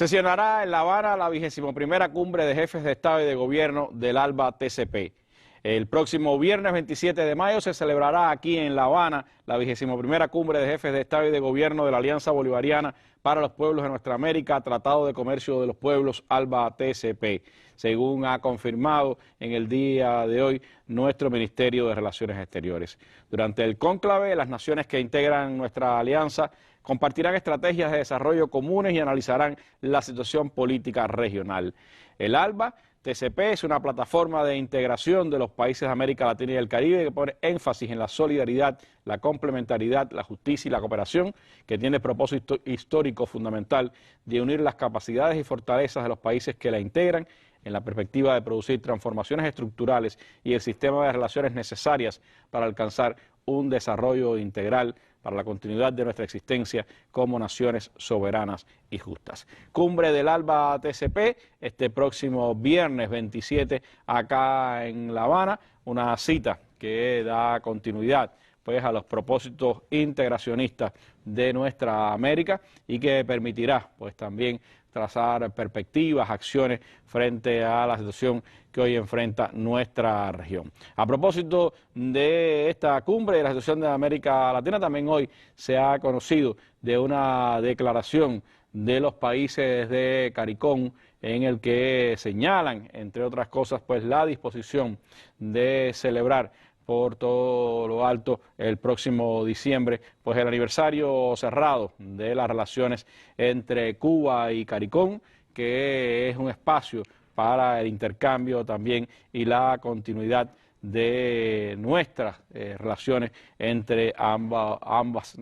Sesionará en La Habana la 21ª Cumbre de Jefes de Estado y de Gobierno del ALBA TCP. El próximo viernes 27 de mayo se celebrará aquí en La Habana la 21ª Cumbre de Jefes de Estado y de Gobierno de la Alianza Bolivariana para los Pueblos de Nuestra América, Tratado de Comercio de los Pueblos, ALBA TCP, según ha confirmado en el día de hoy nuestro Ministerio de Relaciones Exteriores. Durante el cónclave, las naciones que integran nuestra alianza compartirán estrategias de desarrollo comunes y analizarán la situación política regional. El ALBA TCP es una plataforma de integración de los países de América Latina y el Caribe que pone énfasis en la solidaridad, la complementariedad, la justicia y la cooperación, que tiene el propósito histórico fundamental de unir las capacidades y fortalezas de los países que la integran en la perspectiva de producir transformaciones estructurales y el sistema de relaciones necesarias para alcanzar un desarrollo integral para la continuidad de nuestra existencia como naciones soberanas y justas. Cumbre del ALBA TCP este próximo viernes 27 acá en La Habana, una cita que da continuidad pues a los propósitos integracionistas de nuestra América y que permitirá pues también trazar perspectivas, acciones frente a la situación que hoy enfrenta nuestra región. A propósito de esta cumbre de la situación de América Latina, también hoy se ha conocido de una declaración de los países de CARICOM en el que señalan, entre otras cosas, pues la disposición de celebrar por todo lo alto el próximo diciembre, pues el aniversario cerrado de las relaciones entre Cuba y CARICOM, que es un espacio para el intercambio también y la continuidad de nuestras relaciones entre ambas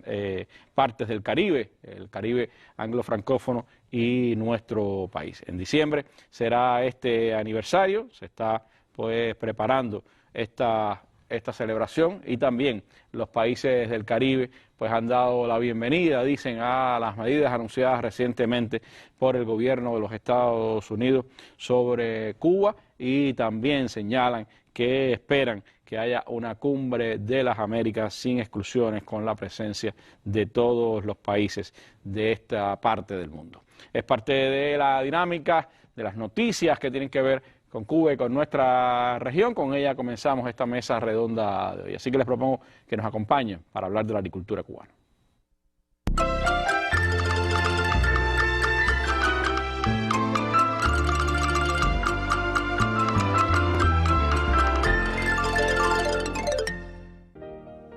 partes del Caribe, el Caribe anglo-francófono y nuestro país. En diciembre será este aniversario, se está pues preparando esta celebración y también los países del Caribe pues han dado la bienvenida, dicen, a las medidas anunciadas recientemente por el gobierno de los Estados Unidos sobre Cuba y también señalan que esperan que haya una cumbre de las Américas sin exclusiones con la presencia de todos los países de esta parte del mundo. Es parte de la dinámica de las noticias que tienen que ver con Cuba y con nuestra región. Con ella comenzamos esta mesa redonda de hoy. Así que les propongo que nos acompañen para hablar de la agricultura cubana.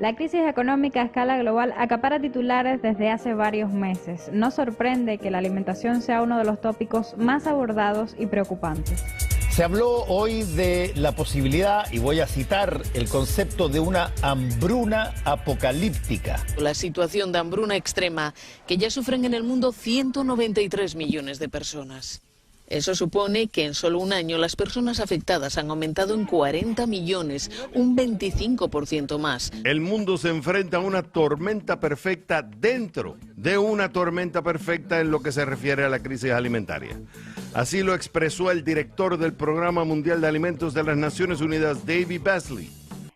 La crisis económica a escala global acapara titulares desde hace varios meses. No sorprende que la alimentación sea uno de los tópicos más abordados y preocupantes. Se habló hoy de la posibilidad, y voy a citar, el concepto de una hambruna apocalíptica. La situación de hambruna extrema que ya sufren en el mundo 193 millones de personas. Eso supone que en solo un año las personas afectadas han aumentado en 40 millones, un 25% más. El mundo se enfrenta a una tormenta perfecta dentro de una tormenta perfecta en lo que se refiere a la crisis alimentaria. Así lo expresó el director del Programa Mundial de Alimentos de las Naciones Unidas, David Beasley.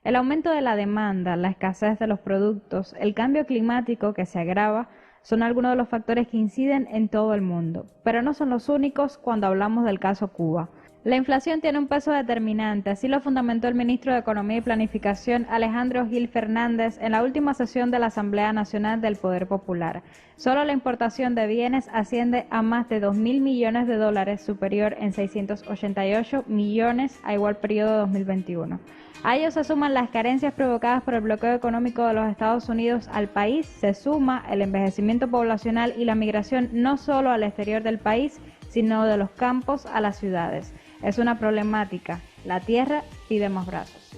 El aumento de la demanda, la escasez de los productos, el cambio climático que se agrava, son algunos de los factores que inciden en todo el mundo, pero no son los únicos cuando hablamos del caso Cuba. La inflación tiene un peso determinante, así lo fundamentó el ministro de Economía y Planificación, Alejandro Gil Fernández, en la última sesión de la Asamblea Nacional del Poder Popular. Solo la importación de bienes asciende a más de 2.000 millones de dólares, superior en 688 millones a igual periodo de 2021. A ello se suman las carencias provocadas por el bloqueo económico de los Estados Unidos al país, se suma el envejecimiento poblacional y la migración no solo al exterior del país, sino de los campos a las ciudades. Es una problemática. La tierra pide más brazos.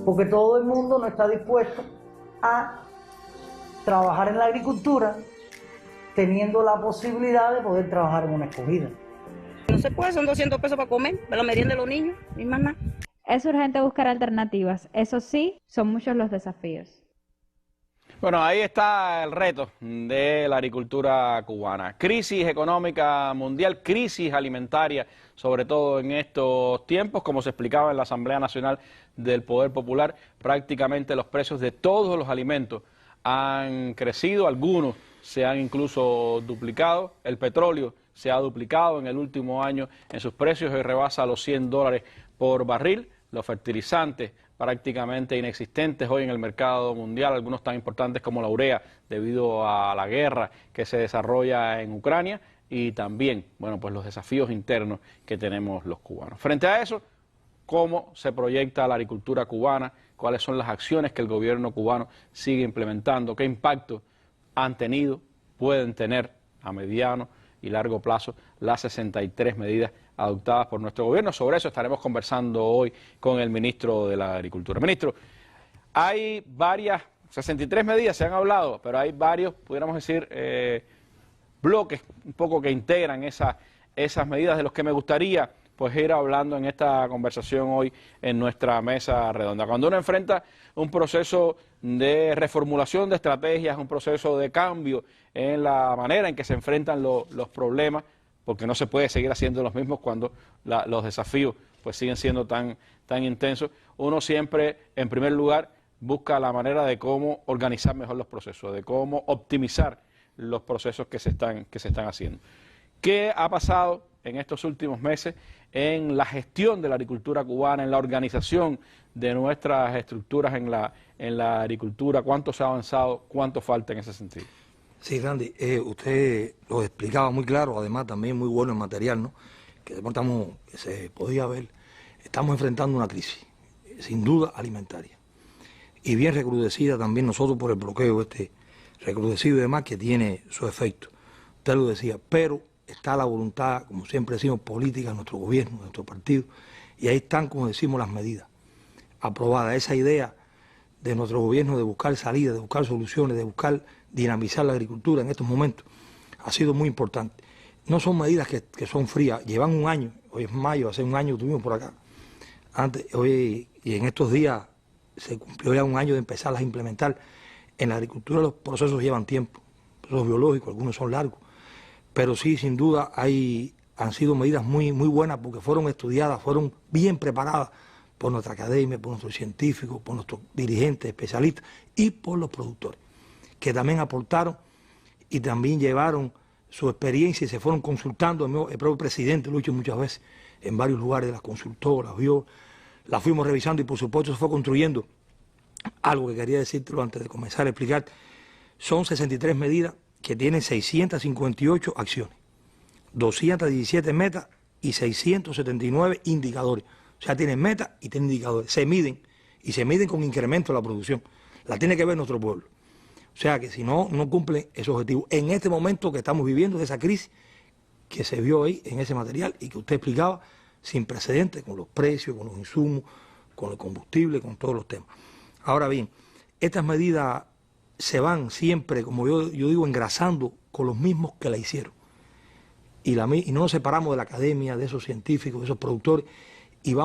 Porque todo el mundo no está dispuesto a trabajar en la agricultura teniendo la posibilidad de poder trabajar en una escogida. No se puede, son 200 pesos para comer, para la merienda de los niños, ni más nada. Es urgente buscar alternativas. Eso sí, son muchos los desafíos. Bueno, ahí está el reto de la agricultura cubana. Crisis económica mundial, crisis alimentaria, sobre todo en estos tiempos, como se explicaba en la Asamblea Nacional del Poder Popular, prácticamente los precios de todos los alimentos han crecido, algunos se han incluso duplicado, el petróleo se ha duplicado en el último año en sus precios y rebasa los $100 por barril, los fertilizantes prácticamente inexistentes hoy en el mercado mundial, algunos tan importantes como la urea debido a la guerra que se desarrolla en Ucrania y también, bueno, pues los desafíos internos que tenemos los cubanos. Frente a eso, ¿cómo se proyecta la agricultura cubana? ¿Cuáles son las acciones que el gobierno cubano sigue implementando? ¿Qué impacto han tenido, pueden tener a mediano y largo plazo las 63 medidas adoptadas por nuestro gobierno? Sobre eso estaremos conversando hoy con el ministro de la Agricultura. Ministro, hay varias, 63 medidas se han hablado, pero hay varios, pudiéramos decir, bloques un poco que integran esas medidas de los que me gustaría pues ir hablando en esta conversación hoy en nuestra mesa redonda. Cuando uno enfrenta un proceso de reformulación de estrategias, un proceso de cambio en la manera en que se enfrentan los problemas, porque no se puede seguir haciendo los mismos cuando los desafíos pues siguen siendo tan intensos, uno siempre, en primer lugar, busca la manera de cómo organizar mejor los procesos, de cómo optimizar los procesos que se están haciendo. ¿Qué ha pasado en estos últimos meses en la gestión de la agricultura cubana, en la organización de nuestras estructuras en la agricultura? ¿Cuánto se ha avanzado? ¿Cuánto falta en ese sentido? Sí, Randy, usted lo explicaba muy claro, además también muy bueno el material, ¿no? Que se podía ver. Estamos enfrentando una crisis, sin duda alimentaria, y bien recrudecida también nosotros por el bloqueo recrudecido y demás que tiene su efecto. Usted lo decía, pero está la voluntad, como siempre decimos, política de nuestro gobierno, de nuestro partido, y ahí están, como decimos, las medidas aprobadas. Esa idea de nuestro gobierno de buscar salidas, de buscar soluciones, de buscar dinamizar la agricultura en estos momentos, ha sido muy importante. No son medidas que son frías, llevan un año, hoy es mayo, hace un año estuvimos por acá, hoy y en estos días se cumplió ya un año de empezarlas a implementar. En la agricultura los procesos llevan tiempo, los biológicos, algunos son largos, pero sí, sin duda, han sido medidas muy buenas porque fueron estudiadas, fueron bien preparadas por nuestra academia, por nuestros científicos, por nuestros dirigentes, especialistas y por los productores, que también aportaron y también llevaron su experiencia y se fueron consultando. El propio presidente lo ha hecho muchas veces en varios lugares, las consultó, las vio, las fuimos revisando y por supuesto se fue construyendo. Algo que quería decírtelo antes de comenzar a explicar, son 63 medidas que tienen 658 acciones, 217 metas y 679 indicadores. O sea, tienen metas y tienen indicadores. Se miden y se miden con incremento de la producción. La tiene que ver nuestro pueblo. O sea, que si no cumplen esos objetivos. En este momento que estamos viviendo de esa crisis que se vio ahí en ese material y que usted explicaba, sin precedentes, con los precios, con los insumos, con el combustible, con todos los temas. Ahora bien, estas medidas se van siempre, como yo digo, engrasando con los mismos que la hicieron. Y no nos separamos de la academia, de esos científicos, de esos productores, y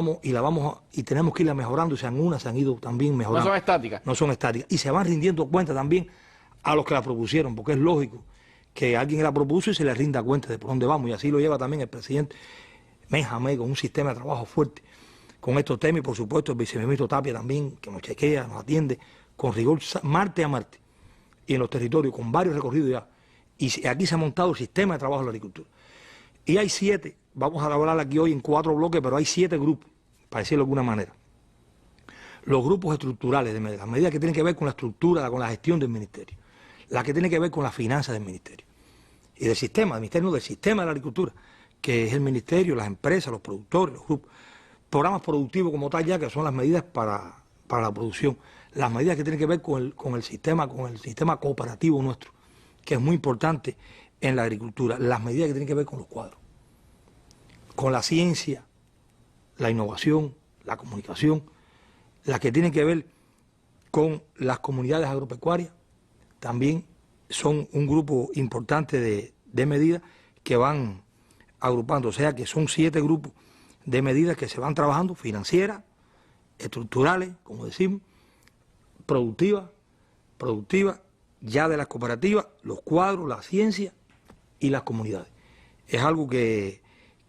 tenemos que irla mejorando, se han ido también mejorando. No son estáticas. No son estáticas. Y se van rindiendo cuenta también a los que la propusieron, porque es lógico que alguien la propuso y se le rinda cuenta de por dónde vamos. Y así lo lleva también el presidente Benjamín, con un sistema de trabajo fuerte con estos temas, y por supuesto el viceministro Tapia también, que nos chequea, nos atiende con rigor martes a martes, y en los territorios, con varios recorridos ya. Y aquí se ha montado el sistema de trabajo de la agricultura. Y hay 7, vamos a hablar aquí hoy en 4 bloques, pero hay 7 grupos, para decirlo de alguna manera. Los grupos estructurales de medidas, las medidas que tienen que ver con la estructura, con la gestión del ministerio, las que tienen que ver con las finanzas del ministerio, y del sistema de la agricultura, que es el ministerio, las empresas, los productores, los grupos, programas productivos como tal ya, que son las medidas para la producción, las medidas que tienen que ver con el sistema cooperativo nuestro, que es muy importante en la agricultura, las medidas que tienen que ver con los cuadros, con la ciencia, la innovación, la comunicación, las que tienen que ver con las comunidades agropecuarias, también son un grupo importante de medidas que van agrupando, o sea que son 7 grupos de medidas que se van trabajando, financieras, estructurales, como decimos, productivas ya de las cooperativas, los cuadros, la ciencia y las comunidades. Es algo que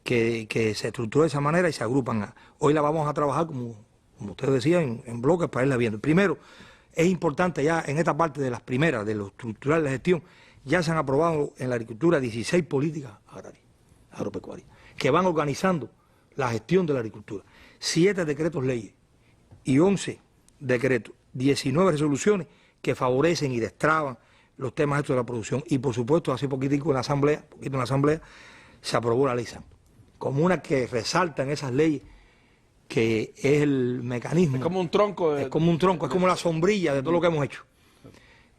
se estructuró de esa manera y se agrupan. Hoy la vamos a trabajar, como usted decía, en bloques para irla viendo. Primero, es importante ya en esta parte de las primeras, de lo estructural de la gestión, ya se han aprobado en la agricultura 16 políticas agrarias, agropecuarias, que van organizando la gestión de la agricultura. 7 decretos leyes y 11 decretos, 19 resoluciones que favorecen y destraban los temas estos de la producción. Y por supuesto, hace poquitico en la Asamblea, se aprobó la ley SAM, como una que resalta en esas leyes que es el mecanismo. Es como un tronco. Es como un tronco, es como la sombrilla de todo lo que hemos hecho,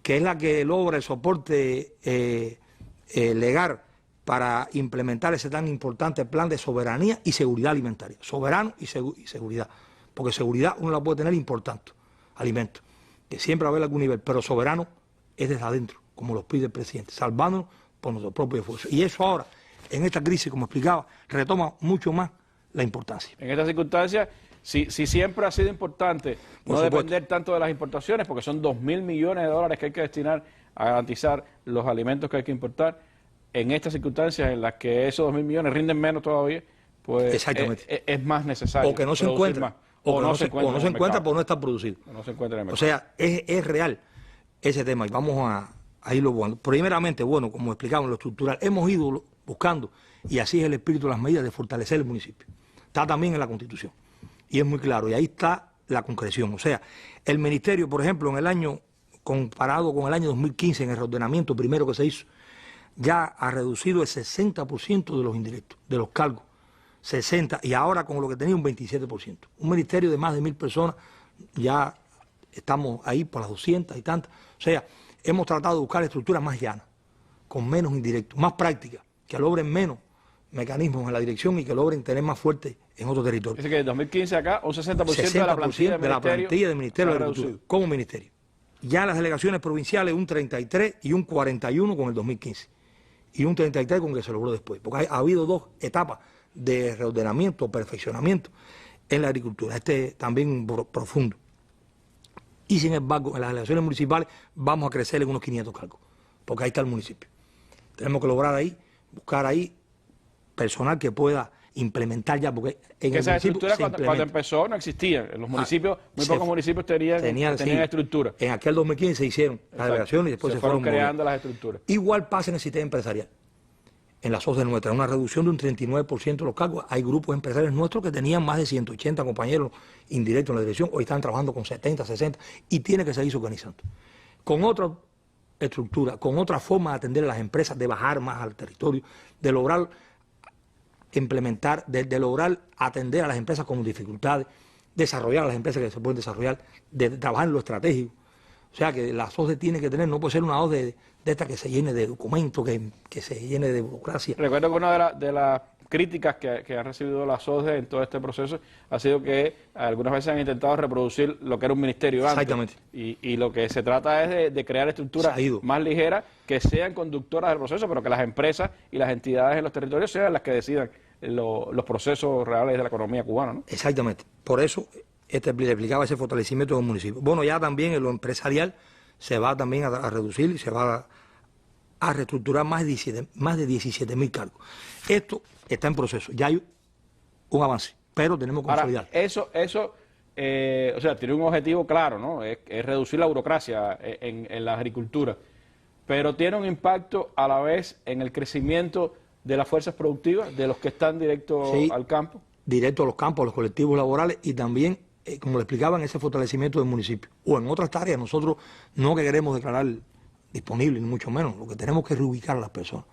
que es la que logra el soporte legal para implementar ese tan importante plan de soberanía y seguridad alimentaria. Soberano y seguridad. Porque seguridad uno la puede tener importante, alimentos, que siempre va a haber algún nivel, pero soberano es desde adentro, como lo pide el presidente, salvándonos por nuestro propio esfuerzo. Y eso ahora, en esta crisis, como explicaba, retoma mucho más la importancia. En estas circunstancias, si siempre ha sido importante no depender tanto de las importaciones, porque son 2.000 millones de dólares que hay que destinar a garantizar los alimentos que hay que importar, en estas circunstancias en las que esos 2.000 millones rinden menos todavía, pues es más necesario. O que no se encuentra. O no se encuentra por no estar producido. No se encuentra en el mercado. O sea, es real ese tema y vamos a irlo bueno. Primeramente, bueno, como explicamos, lo estructural, hemos ido buscando, y así es el espíritu de las medidas, de fortalecer el municipio. Está también en la Constitución y es muy claro, y ahí está la concreción. O sea, el ministerio, por ejemplo, en el año, comparado con el año 2015, en el reordenamiento primero que se hizo, ya ha reducido el 60% de los indirectos, de los cargos. 60%, y ahora con lo que tenía un 27%. Un ministerio de más de 1.000 personas, ya estamos ahí por las 200 y tantas. O sea, hemos tratado de buscar estructuras más llanas, con menos indirectos, más prácticas, que logren menos mecanismos en la dirección y que logren tener más fuerte en otros territorios. Dice que en 2015 acá un 60% de la plantilla del Ministerio de Agricultura como ministerio. Ya las delegaciones provinciales un 33 y un 41 con el 2015. Y un 33 con el que se logró después. Porque ha habido 2 etapas de reordenamiento, perfeccionamiento en la agricultura. También profundo. Y sin embargo, en las delegaciones municipales vamos a crecer en unos 500 cargos. Porque ahí está el municipio. Tenemos que lograr ahí, buscar ahí personal que pueda implementar ya, porque en el esa municipio estructura cuando empezó no existía. En los municipios, muy pocos municipios tenían estructura. En aquel 2015 se hicieron las delegaciones y después se fueron creando las estructuras. Igual pasa en el sistema empresarial. En la SOS de nuestra, una reducción de un 39% de los cargos. Hay grupos empresarios nuestros que tenían más de 180 compañeros indirectos en la dirección, hoy están trabajando con 70, 60 y tiene que seguirse organizando. Con otra estructura, con otra forma de atender a las empresas, de bajar más al territorio, de lograr implementar, de lograr atender a las empresas con dificultades, desarrollar a las empresas que se pueden desarrollar, de trabajar en lo estratégico. O sea que la SOSDE tiene que tener, no puede ser una OSDE de esta que se llene de documentos, que se llene de burocracia. Recuerdo que una de las críticas que ha recibido la SOSDE en todo este proceso ha sido que algunas veces han intentado reproducir lo que era un ministerio antes. Exactamente. Y lo que se trata es de crear estructuras más ligeras que sean conductoras del proceso, pero que las empresas y las entidades en los territorios sean las que decidan los procesos reales de la economía cubana, ¿no? Exactamente. Por eso le explicaba ese fortalecimiento del municipio. Bueno, ya también en lo empresarial se va también a reducir y se va a reestructurar más de 17.000 cargos. Esto está en proceso, ya hay un avance, pero tenemos que consolidar. Eso o sea, tiene un objetivo claro, ¿no? Es reducir la burocracia en la agricultura, pero tiene un impacto a la vez en el crecimiento de las fuerzas productivas, de los que están directos al campo. Directo a los campos, a los colectivos laborales y también, como le explicaba, en ese fortalecimiento del municipio. O en otras tareas, nosotros no que queremos declarar disponible, ni mucho menos, lo que tenemos que reubicar a las personas.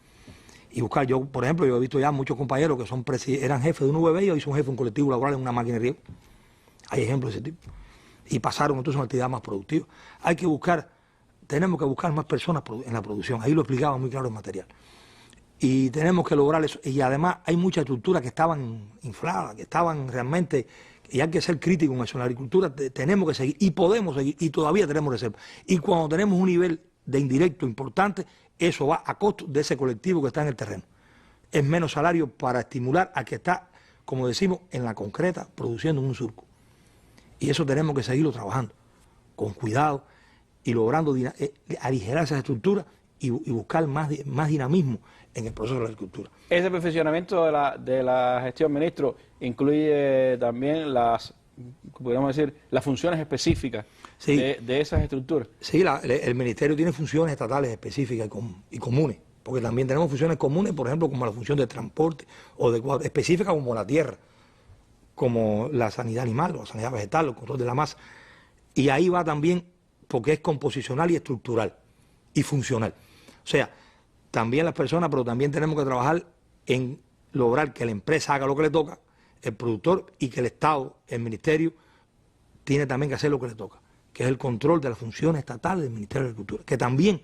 Y buscar, yo, por ejemplo, yo he visto ya muchos compañeros que eran jefes de un UVB y hoy son jefes de un colectivo laboral en una máquina de riego. Hay ejemplos de ese tipo. Y pasaron entonces a una actividad más productiva. Tenemos que buscar más personas en la producción. Ahí lo explicaba muy claro el material. Y tenemos que lograr eso. Y además hay muchas estructuras que estaban infladas, que estaban realmente... Y hay que ser críticos en eso. En la agricultura tenemos que seguir y podemos seguir y todavía tenemos reserva. Y cuando tenemos un nivel de indirecto importante, eso va a costo de ese colectivo que está en el terreno. Es menos salario para estimular al que está, como decimos, en la concreta, produciendo un surco. Y eso tenemos que seguirlo trabajando, con cuidado y logrando aligerar esas estructuras y buscar más dinamismo en el proceso de la agricultura. Ese perfeccionamiento de la gestión, ministro, incluye también podríamos decir, las funciones específicas de esas estructuras. Sí, el Ministerio tiene funciones estatales específicas y comunes, porque también tenemos funciones comunes, por ejemplo, como la función de transporte, o específicas como la tierra, como la sanidad animal, o la sanidad vegetal, el control de la masa. Y ahí va también, porque es composicional y estructural, y funcional. O sea, también las personas, pero también tenemos que trabajar en lograr que la empresa haga lo que le toca, el productor, y que el Estado, el Ministerio, tiene también que hacer lo que le toca, que es el control de las funciones estatales del Ministerio de Agricultura, que también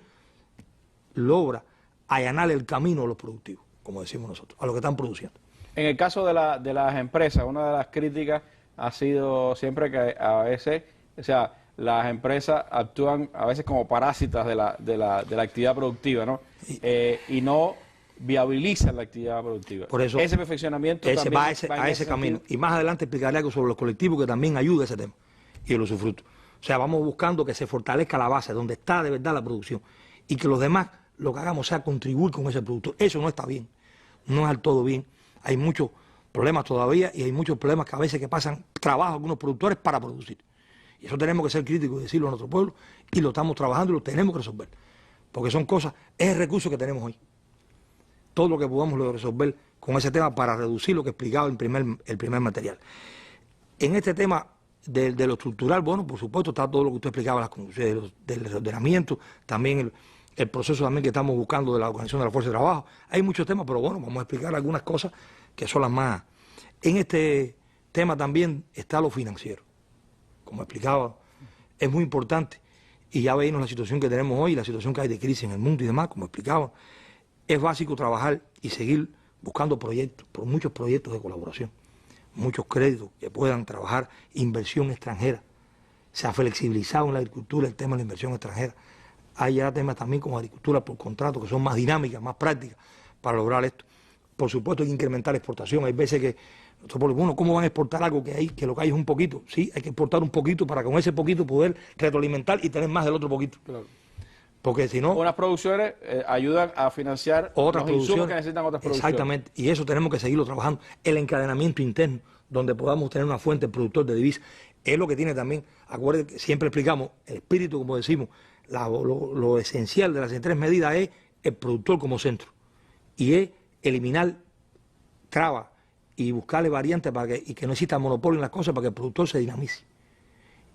logra allanar el camino a los productivos, como decimos nosotros, a los que están produciendo. En el caso de las empresas, una de las críticas ha sido siempre que a veces, o sea, las empresas actúan a veces como parásitas de la actividad productiva, ¿no? Y no viabilizan la actividad productiva. Por eso, ese perfeccionamiento también va a ese camino. Y más adelante explicaré algo sobre los colectivos que también ayuda a ese tema y el usufructo. O sea, vamos buscando que se fortalezca la base, donde está de verdad la producción, y que los demás lo que hagamos sea contribuir con ese productor. Eso no está bien, no es del todo bien. Hay muchos problemas todavía y hay muchos problemas que a veces que pasan trabajo algunos productores para producir. Y eso tenemos que ser críticos y decirlo a nuestro pueblo, y lo estamos trabajando y lo tenemos que resolver. Porque son cosas, es el recurso que tenemos hoy. Todo lo que podamos resolver con ese tema para reducir lo que explicaba el primer material. En este tema de lo estructural, bueno, por supuesto, está todo lo que usted explicaba, del ordenamiento, también el proceso también que estamos buscando de la organización de la fuerza de trabajo. Hay muchos temas, pero bueno, vamos a explicar algunas cosas que son las más. En este tema también está lo financiero. Como explicaba, es muy importante, y ya veíamos la situación que tenemos hoy, la situación que hay de crisis en el mundo y demás, como explicaba. Es básico trabajar y seguir buscando proyectos, por muchos proyectos de colaboración, muchos créditos que puedan trabajar inversión extranjera. Se ha flexibilizado en la agricultura el tema de la inversión extranjera. Hay ya temas también como agricultura por contrato que son más dinámicas, más prácticas para lograr esto. Por supuesto hay que incrementar la exportación. Hay veces que, bueno, ¿cómo van a exportar algo que lo que hay es un poquito? Sí, hay que exportar un poquito para con ese poquito poder retroalimentar y tener más del otro poquito. Claro. Porque si no... Unas producciones ayudan a financiar otras los insumos que necesitan otras producciones. Exactamente, y eso tenemos que seguirlo trabajando. El encadenamiento interno, donde podamos tener una fuente productor de divisas, es lo que tiene también, acuérdense que siempre explicamos, el espíritu, como decimos, lo esencial de las 3 medidas es el productor como centro. Y es eliminar trabas y buscarle variantes y que no exista monopolio en las cosas para que el productor se dinamice.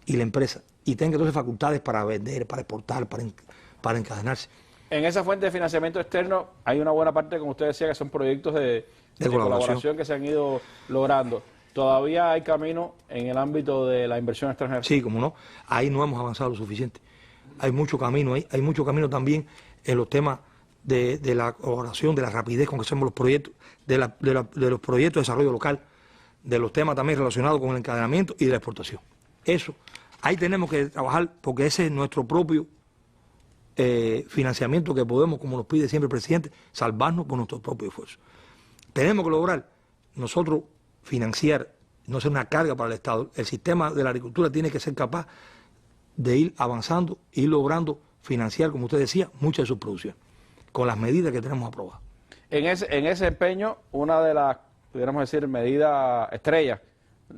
Y la empresa. Y tenga entonces facultades para vender, para exportar, para encadenarse. En esa fuente de financiamiento externo hay una buena parte, como usted decía, que son proyectos de colaboración que se han ido logrando. ¿Todavía hay camino en el ámbito de la inversión extranjera? Sí, como no. Ahí no hemos avanzado lo suficiente. Hay mucho camino ahí. Hay mucho camino también en los temas de la colaboración, de la rapidez con que hacemos los proyectos, de los proyectos de desarrollo local, de los temas también relacionados con el encadenamiento y de la exportación. Eso, ahí tenemos que trabajar porque ese es nuestro propio financiamiento que podemos, como nos pide siempre el presidente, salvarnos por nuestro propio esfuerzo. Tenemos que lograr nosotros financiar, no ser una carga para el Estado. El sistema de la agricultura tiene que ser capaz de ir avanzando, ir logrando financiar, como usted decía, mucha de su producción, con las medidas que tenemos aprobadas. En ese empeño, una de las, pudiéramos decir, medidas estrellas,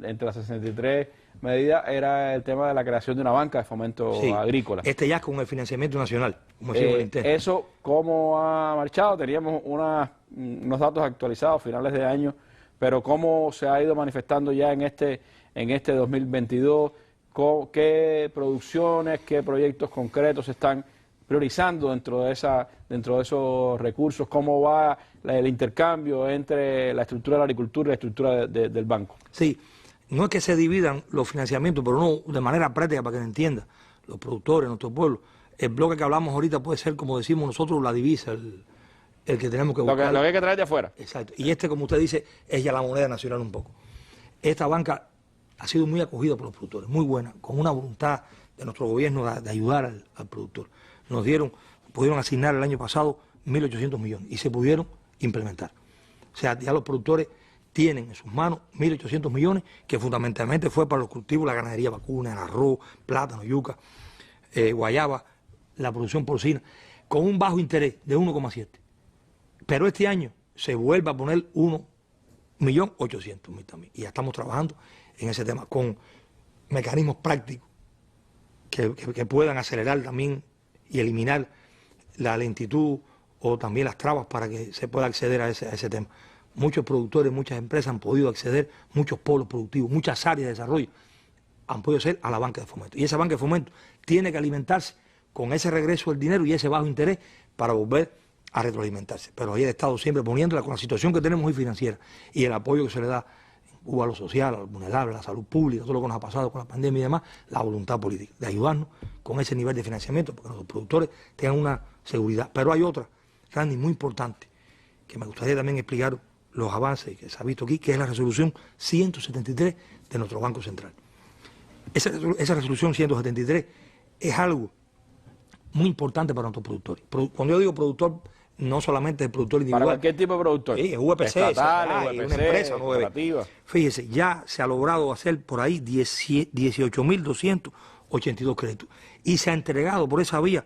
entre las 63 medidas, era el tema de la creación de una banca de fomento agrícola. Ya es con el financiamiento nacional, como decimos el interno. ¿Eso cómo ha marchado? Teníamos unos datos actualizados a finales de año, pero ¿cómo se ha ido manifestando ya en este 2022? ¿Qué producciones, qué proyectos concretos se están priorizando dentro de esos recursos? ¿Cómo va el intercambio entre la estructura de la agricultura y la estructura del banco? Sí, no es que se dividan los financiamientos, pero no de manera práctica para que se entienda, los productores, nuestro pueblo. El bloque que hablamos ahorita puede ser, como decimos nosotros, la divisa, el que tenemos que buscar. Lo que hay que traer de afuera. Exacto. Y como usted dice, es ya la moneda nacional un poco. Esta banca ha sido muy acogida por los productores, muy buena, con una voluntad de nuestro gobierno de ayudar al productor. Pudieron asignar el año pasado 1.800 millones y se pudieron implementar. O sea, ya los productores tienen en sus manos 1.800 millones, que fundamentalmente fue para los cultivos, la ganadería vacuna, el arroz, plátano, yuca, guayaba, la producción porcina, con un bajo interés de 1,7. Pero este año se vuelve a poner 1.800.000 también. Y ya estamos trabajando en ese tema con mecanismos prácticos que puedan acelerar también y eliminar la lentitud o también las trabas para que se pueda acceder a ese tema. Muchos productores, muchas empresas han podido acceder, muchos polos productivos, muchas áreas de desarrollo han podido ser a la banca de fomento. Y esa banca de fomento tiene que alimentarse con ese regreso del dinero y ese bajo interés para volver a retroalimentarse. Pero ahí el Estado siempre poniéndola con la situación que tenemos hoy financiera y el apoyo que se le da en Cuba a lo social, a los vulnerables, a la salud pública, todo lo que nos ha pasado con la pandemia y demás, la voluntad política de ayudarnos con ese nivel de financiamiento, porque los productores tengan una seguridad. Pero hay otra, Randy, muy importante, que me gustaría también explicar los avances que se ha visto aquí, que es la resolución 173 de nuestro Banco Central. Esa resolución 173 es algo muy importante para nuestros productores. Cuando yo digo productor, no solamente el productor individual. ¿Para qué tipo de productor? Sí, UPC, estatal, una empresa, cooperativa. Fíjese, ya se ha logrado hacer por ahí 18.282 créditos. Y se ha entregado por esa vía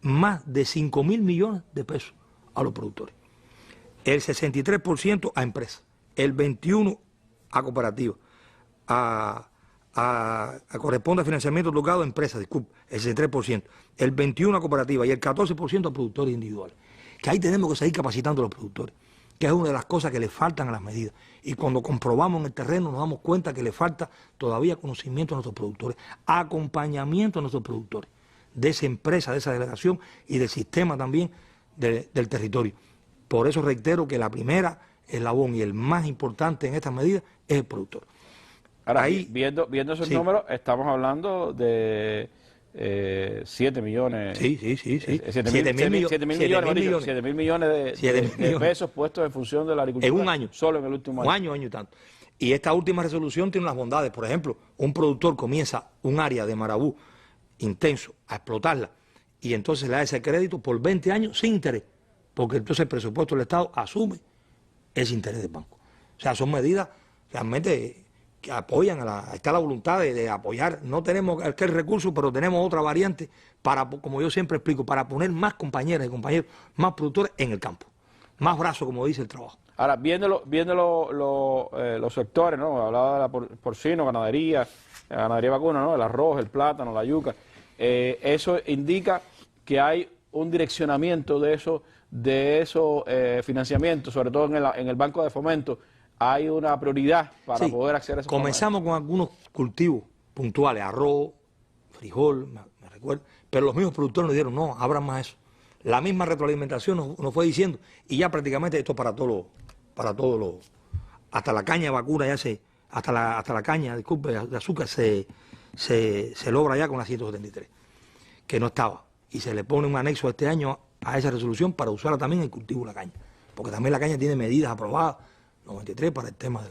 más de 5.000 millones de pesos a los productores. El 63% a empresas, el 21% a cooperativas, corresponde a financiamiento tocado a empresas, disculpe, el 63%, el 21% a cooperativas y el 14% a productores individuales. Que ahí tenemos que seguir capacitando a los productores, que es una de las cosas que le faltan a las medidas. Y cuando comprobamos en el terreno nos damos cuenta que le falta todavía conocimiento a nuestros productores, acompañamiento a nuestros productores, de esa empresa, de esa delegación y del sistema también del territorio. Por eso reitero que la primera eslabón y el más importante en estas medidas es el productor. Ahora, ahí, viendo esos números, estamos hablando de 7 millones. Sí. 7 mil millones de pesos puestos en función de la agricultura. En un año. Solo en el último año. Un año y tanto. Y esta última resolución tiene unas bondades. Por ejemplo, un productor comienza un área de marabú intenso a explotarla y entonces le da ese crédito por 20 años sin interés, porque entonces el presupuesto del Estado asume ese interés del banco. O sea, son medidas realmente que apoyan, está la voluntad de apoyar. No tenemos aquel recurso, pero tenemos otra variante para, como yo siempre explico, para poner más compañeras y compañeros, más productores en el campo, más brazos, como dice el trabajo. Ahora, viendo los sectores, ¿no? Hablaba de la porcino, ganadería vacuna, ¿no? El arroz, el plátano, la yuca. Eso indica que hay un direccionamiento de esos financiamientos, sobre todo en el Banco de Fomento. Hay una prioridad para poder acceder a esos comenzamos con algunos cultivos puntuales, arroz, frijol, me recuerdo, pero los mismos productores nos dijeron, no, abran más eso. La misma retroalimentación nos fue diciendo, y ya prácticamente esto para todos los, hasta la caña de vacuna hasta la caña, disculpe, de azúcar se logra ya con la 173, que no estaba, y se le pone un anexo este año a esa resolución para usarla también en el cultivo de la caña, porque también la caña tiene medidas aprobadas, 93, para el tema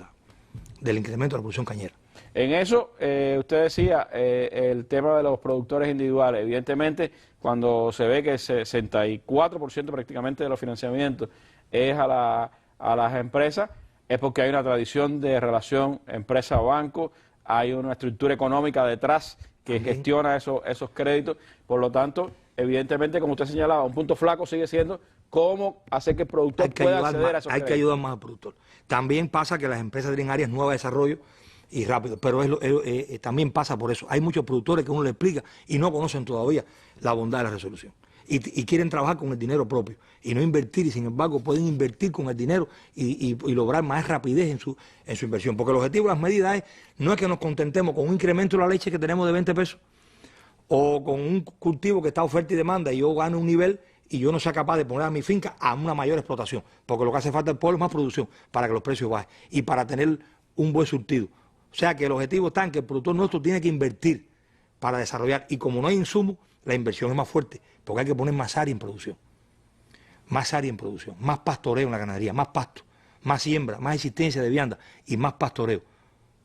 del incremento de la producción cañera. En eso, usted decía, el tema de los productores individuales. Evidentemente, cuando se ve que el 64% prácticamente de los financiamientos es a las empresas, es porque hay una tradición de relación empresa-banco, hay una estructura económica detrás que gestiona esos créditos. Por lo tanto, evidentemente, como usted señalaba, un punto flaco sigue siendo cómo hacer que el productor pueda acceder a esos créditos. Hay que ayudar más al productor. También pasa que las empresas tienen áreas nuevas de desarrollo y rápido, pero también pasa por eso. Hay muchos productores que uno le explica y no conocen todavía la bondad de la resolución. Y quieren trabajar con el dinero propio y no invertir, y sin embargo pueden invertir con el dinero y lograr más rapidez en su inversión. Porque el objetivo de las medidas no es que nos contentemos con un incremento de la leche que tenemos de 20 pesos o con un cultivo que está oferta y demanda y yo gano un nivel y yo no sea capaz de poner a mi finca a una mayor explotación, porque lo que hace falta al pueblo es más producción para que los precios bajen y para tener un buen surtido. O sea que el objetivo está en que el productor nuestro tiene que invertir para desarrollar, y como no hay insumos, la inversión es más fuerte, porque hay que poner más área en producción, más pastoreo en la ganadería, más pasto, más siembra, más existencia de vianda y más pastoreo,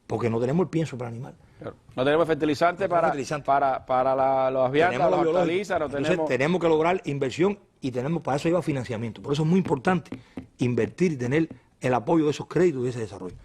porque no tenemos el pienso para el animal. Claro. No tenemos fertilizante para las viandas, las hortalizas, Entonces, tenemos que lograr inversión y para eso lleva financiamiento. Por eso es muy importante invertir y tener el apoyo de esos créditos y de ese desarrollo.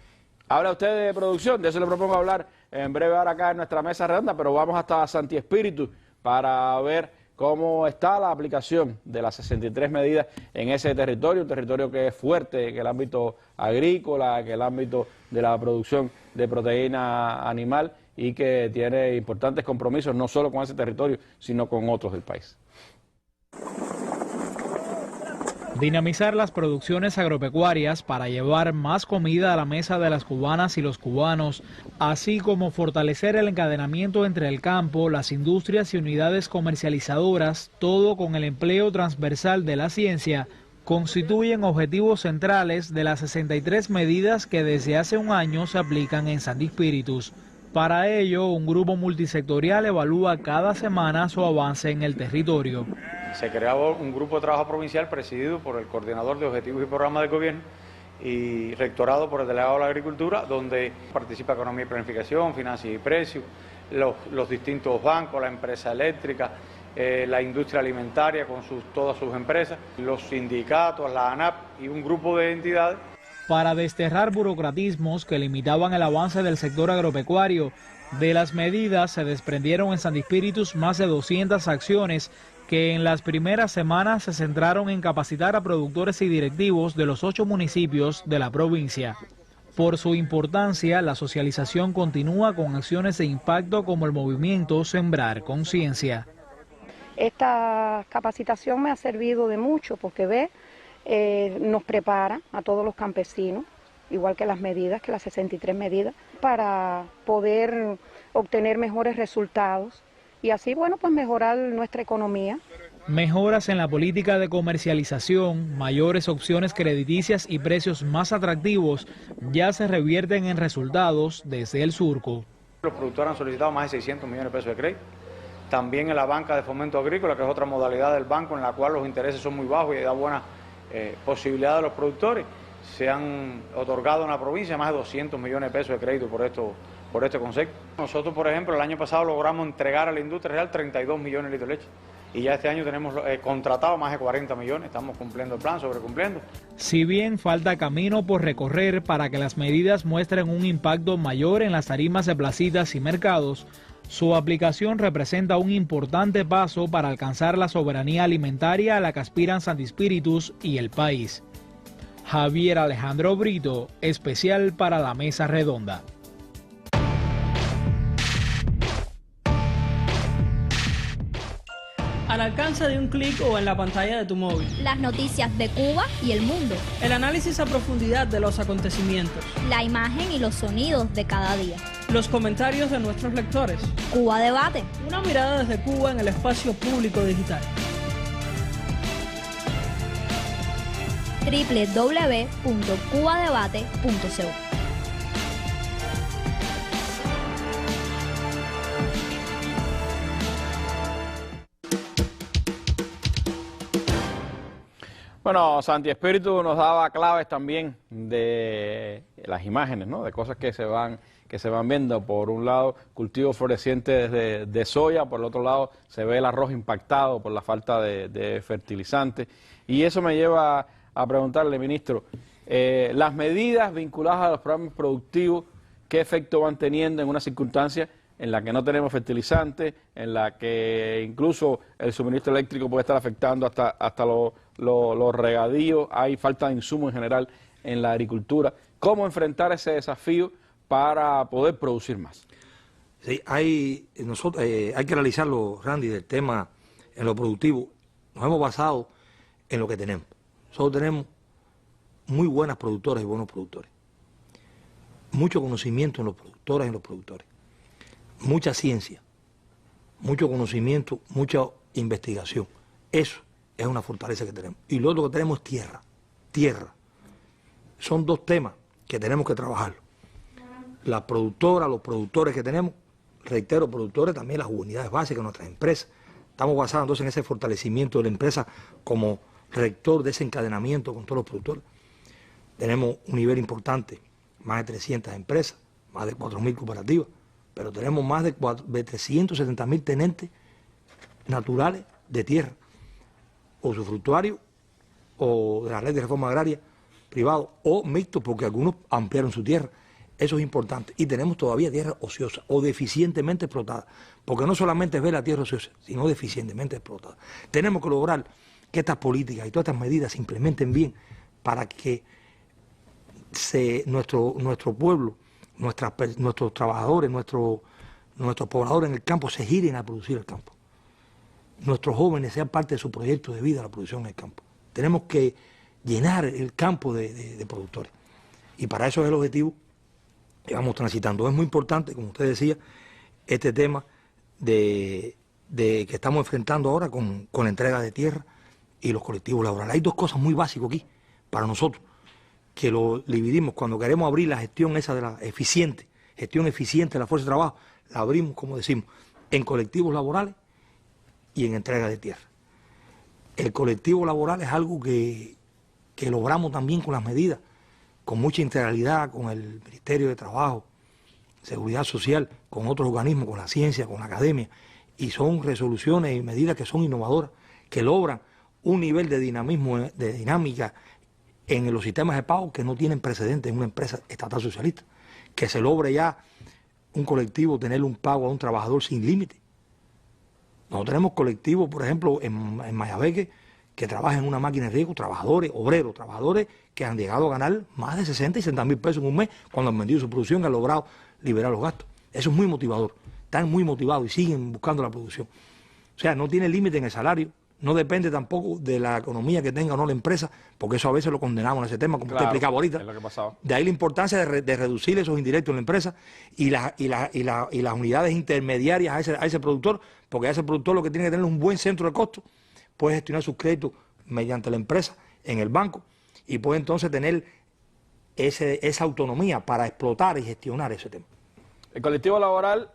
Habla usted de producción, de eso le propongo hablar en breve ahora acá en nuestra mesa redonda, pero vamos hasta Santi Espíritu para ver cómo está la aplicación de las 63 medidas en ese territorio, un territorio que es fuerte en el ámbito agrícola, en el ámbito de la producción de proteína animal y que tiene importantes compromisos no solo con ese territorio, sino con otros del país. Dinamizar las producciones agropecuarias para llevar más comida a la mesa de las cubanas y los cubanos, así como fortalecer el encadenamiento entre el campo, las industrias y unidades comercializadoras, todo con el empleo transversal de la ciencia, constituyen objetivos centrales de las 63 medidas que desde hace un año se aplican en Santi Spíritus. Para ello, un grupo multisectorial evalúa cada semana su avance en el territorio. Se creó un grupo de trabajo provincial presidido por el coordinador de objetivos y programas del gobierno y rectorado por el delegado de la agricultura, donde participa Economía y Planificación, Finanzas y Precios, los distintos bancos, la empresa eléctrica, la industria alimentaria con todas sus empresas, los sindicatos, la ANAP y un grupo de entidades. Para desterrar burocratismos que limitaban el avance del sector agropecuario, de las medidas se desprendieron en Santi Spíritus más de 200 acciones que en las primeras semanas se centraron en capacitar a productores y directivos de los 8 municipios de la provincia. Por su importancia, la socialización continúa con acciones de impacto como el movimiento Sembrar Conciencia. Esta capacitación me ha servido de mucho porque nos prepara a todos los campesinos, igual que las medidas, que las 63 medidas, para poder obtener mejores resultados y así, bueno, pues mejorar nuestra economía. Mejoras en la política de comercialización, mayores opciones crediticias y precios más atractivos ya se revierten en resultados desde el surco. Los productores han solicitado más de 600 millones de pesos de crédito. También en la banca de fomento agrícola, que es otra modalidad del banco en la cual los intereses son muy bajos y da buena posibilidad a los productores. Se han otorgado en la provincia más de 200 millones de pesos de crédito por este concepto. Nosotros, por ejemplo, el año pasado logramos entregar a la industria real 32 millones de litros de leche. Y ya este año tenemos contratado más de 40 millones, estamos cumpliendo el plan, sobrecumpliendo. Si bien falta camino por recorrer para que las medidas muestren un impacto mayor en las tarimas de placitas y mercados, su aplicación representa un importante paso para alcanzar la soberanía alimentaria a la que aspiran Santi Spíritus y el país. Javier Alejandro Brito, especial para la Mesa Redonda. Al alcance de un clic o en la pantalla de tu móvil. Las noticias de Cuba y el mundo. El análisis a profundidad de los acontecimientos. La imagen y los sonidos de cada día. Los comentarios de nuestros lectores. Cuba Debate. Una mirada desde Cuba en el espacio público digital. www.cubadebate.co. Bueno, Santi Spíritus nos daba claves también de las imágenes, ¿no? De cosas que se van viendo. Por un lado, cultivos florecientes de soya, por el otro lado se ve el arroz impactado por la falta de fertilizantes. Y eso me lleva a preguntarle, ministro, las medidas vinculadas a los programas productivos, ¿qué efecto van teniendo en una circunstancia en la que no tenemos fertilizantes, en la que incluso el suministro eléctrico puede estar afectando hasta los regadíos, hay falta de insumos en general en la agricultura? ¿Cómo enfrentar ese desafío para poder producir más? Sí, hay que analizarlo, Randy, del tema en lo productivo. Nos hemos basado en lo que tenemos. Nosotros tenemos muy buenas productoras y buenos productores. Mucho conocimiento en los productores y en los productores. Mucha ciencia, mucho conocimiento, mucha investigación. Eso es una fortaleza que tenemos. Y lo otro que tenemos es tierra. Tierra. Son dos temas que tenemos que trabajar. Las productoras, los productores que tenemos, reitero, productores, también las unidades básicas de nuestras empresas. Estamos basados entonces en ese fortalecimiento de la empresa como rector de ese encadenamiento con todos los productores. Tenemos un nivel importante, más de 300 empresas, más de 4.000 cooperativas, pero tenemos más de 370.000 tenentes naturales de tierra, o usufructuarios, o de la red de reforma agraria privado, o mixtos, porque algunos ampliaron su tierra. Eso es importante. Y tenemos todavía tierra ociosa o deficientemente explotada. Porque no solamente es ver la tierra ociosa, sino deficientemente explotada. Tenemos que lograr que estas políticas y todas estas medidas se implementen bien para que nuestro pueblo, nuestros trabajadores, nuestros pobladores en el campo se giren a producir el campo. Nuestros jóvenes sean parte de su proyecto de vida la producción en el campo. Tenemos que llenar el campo de productores. Y para eso es el objetivo que vamos transitando. Es muy importante, como usted decía, este tema que estamos enfrentando ahora con la entrega de tierra y los colectivos laborales. Hay dos cosas muy básicas aquí para nosotros, que lo dividimos. Cuando queremos abrir la gestión esa de la gestión eficiente de la fuerza de trabajo, la abrimos, como decimos, en colectivos laborales y en entrega de tierra. El colectivo laboral es algo que logramos también con las medidas, con mucha integralidad, con el Ministerio de Trabajo, Seguridad Social, con otros organismos, con la ciencia, con la academia, y son resoluciones y medidas que son innovadoras, que logran un nivel de dinamismo, de dinámica en los sistemas de pago que no tienen precedentes en una empresa estatal socialista, que se logre ya un colectivo tener un pago a un trabajador sin límite. Nosotros tenemos colectivos, por ejemplo, en Mayabeque, que trabajan en una máquina de riego, trabajadores, obreros, trabajadores que han llegado a ganar más de 60 y 70 mil pesos en un mes cuando han vendido su producción y han logrado liberar los gastos. Eso es muy motivador. Están muy motivados y siguen buscando la producción. O sea, no tiene límite en el salario, no depende tampoco de la economía que tenga o no la empresa, porque eso a veces lo condenamos en ese tema, como usted explicaba ahorita. Es lo que pasaba. De ahí la importancia de reducir esos indirectos en la empresa y las unidades intermediarias a ese productor, porque a ese productor lo que tiene que tener es un buen centro de costo, puede gestionar sus créditos mediante la empresa en el banco y puede entonces tener esa autonomía para explotar y gestionar ese tema. El colectivo laboral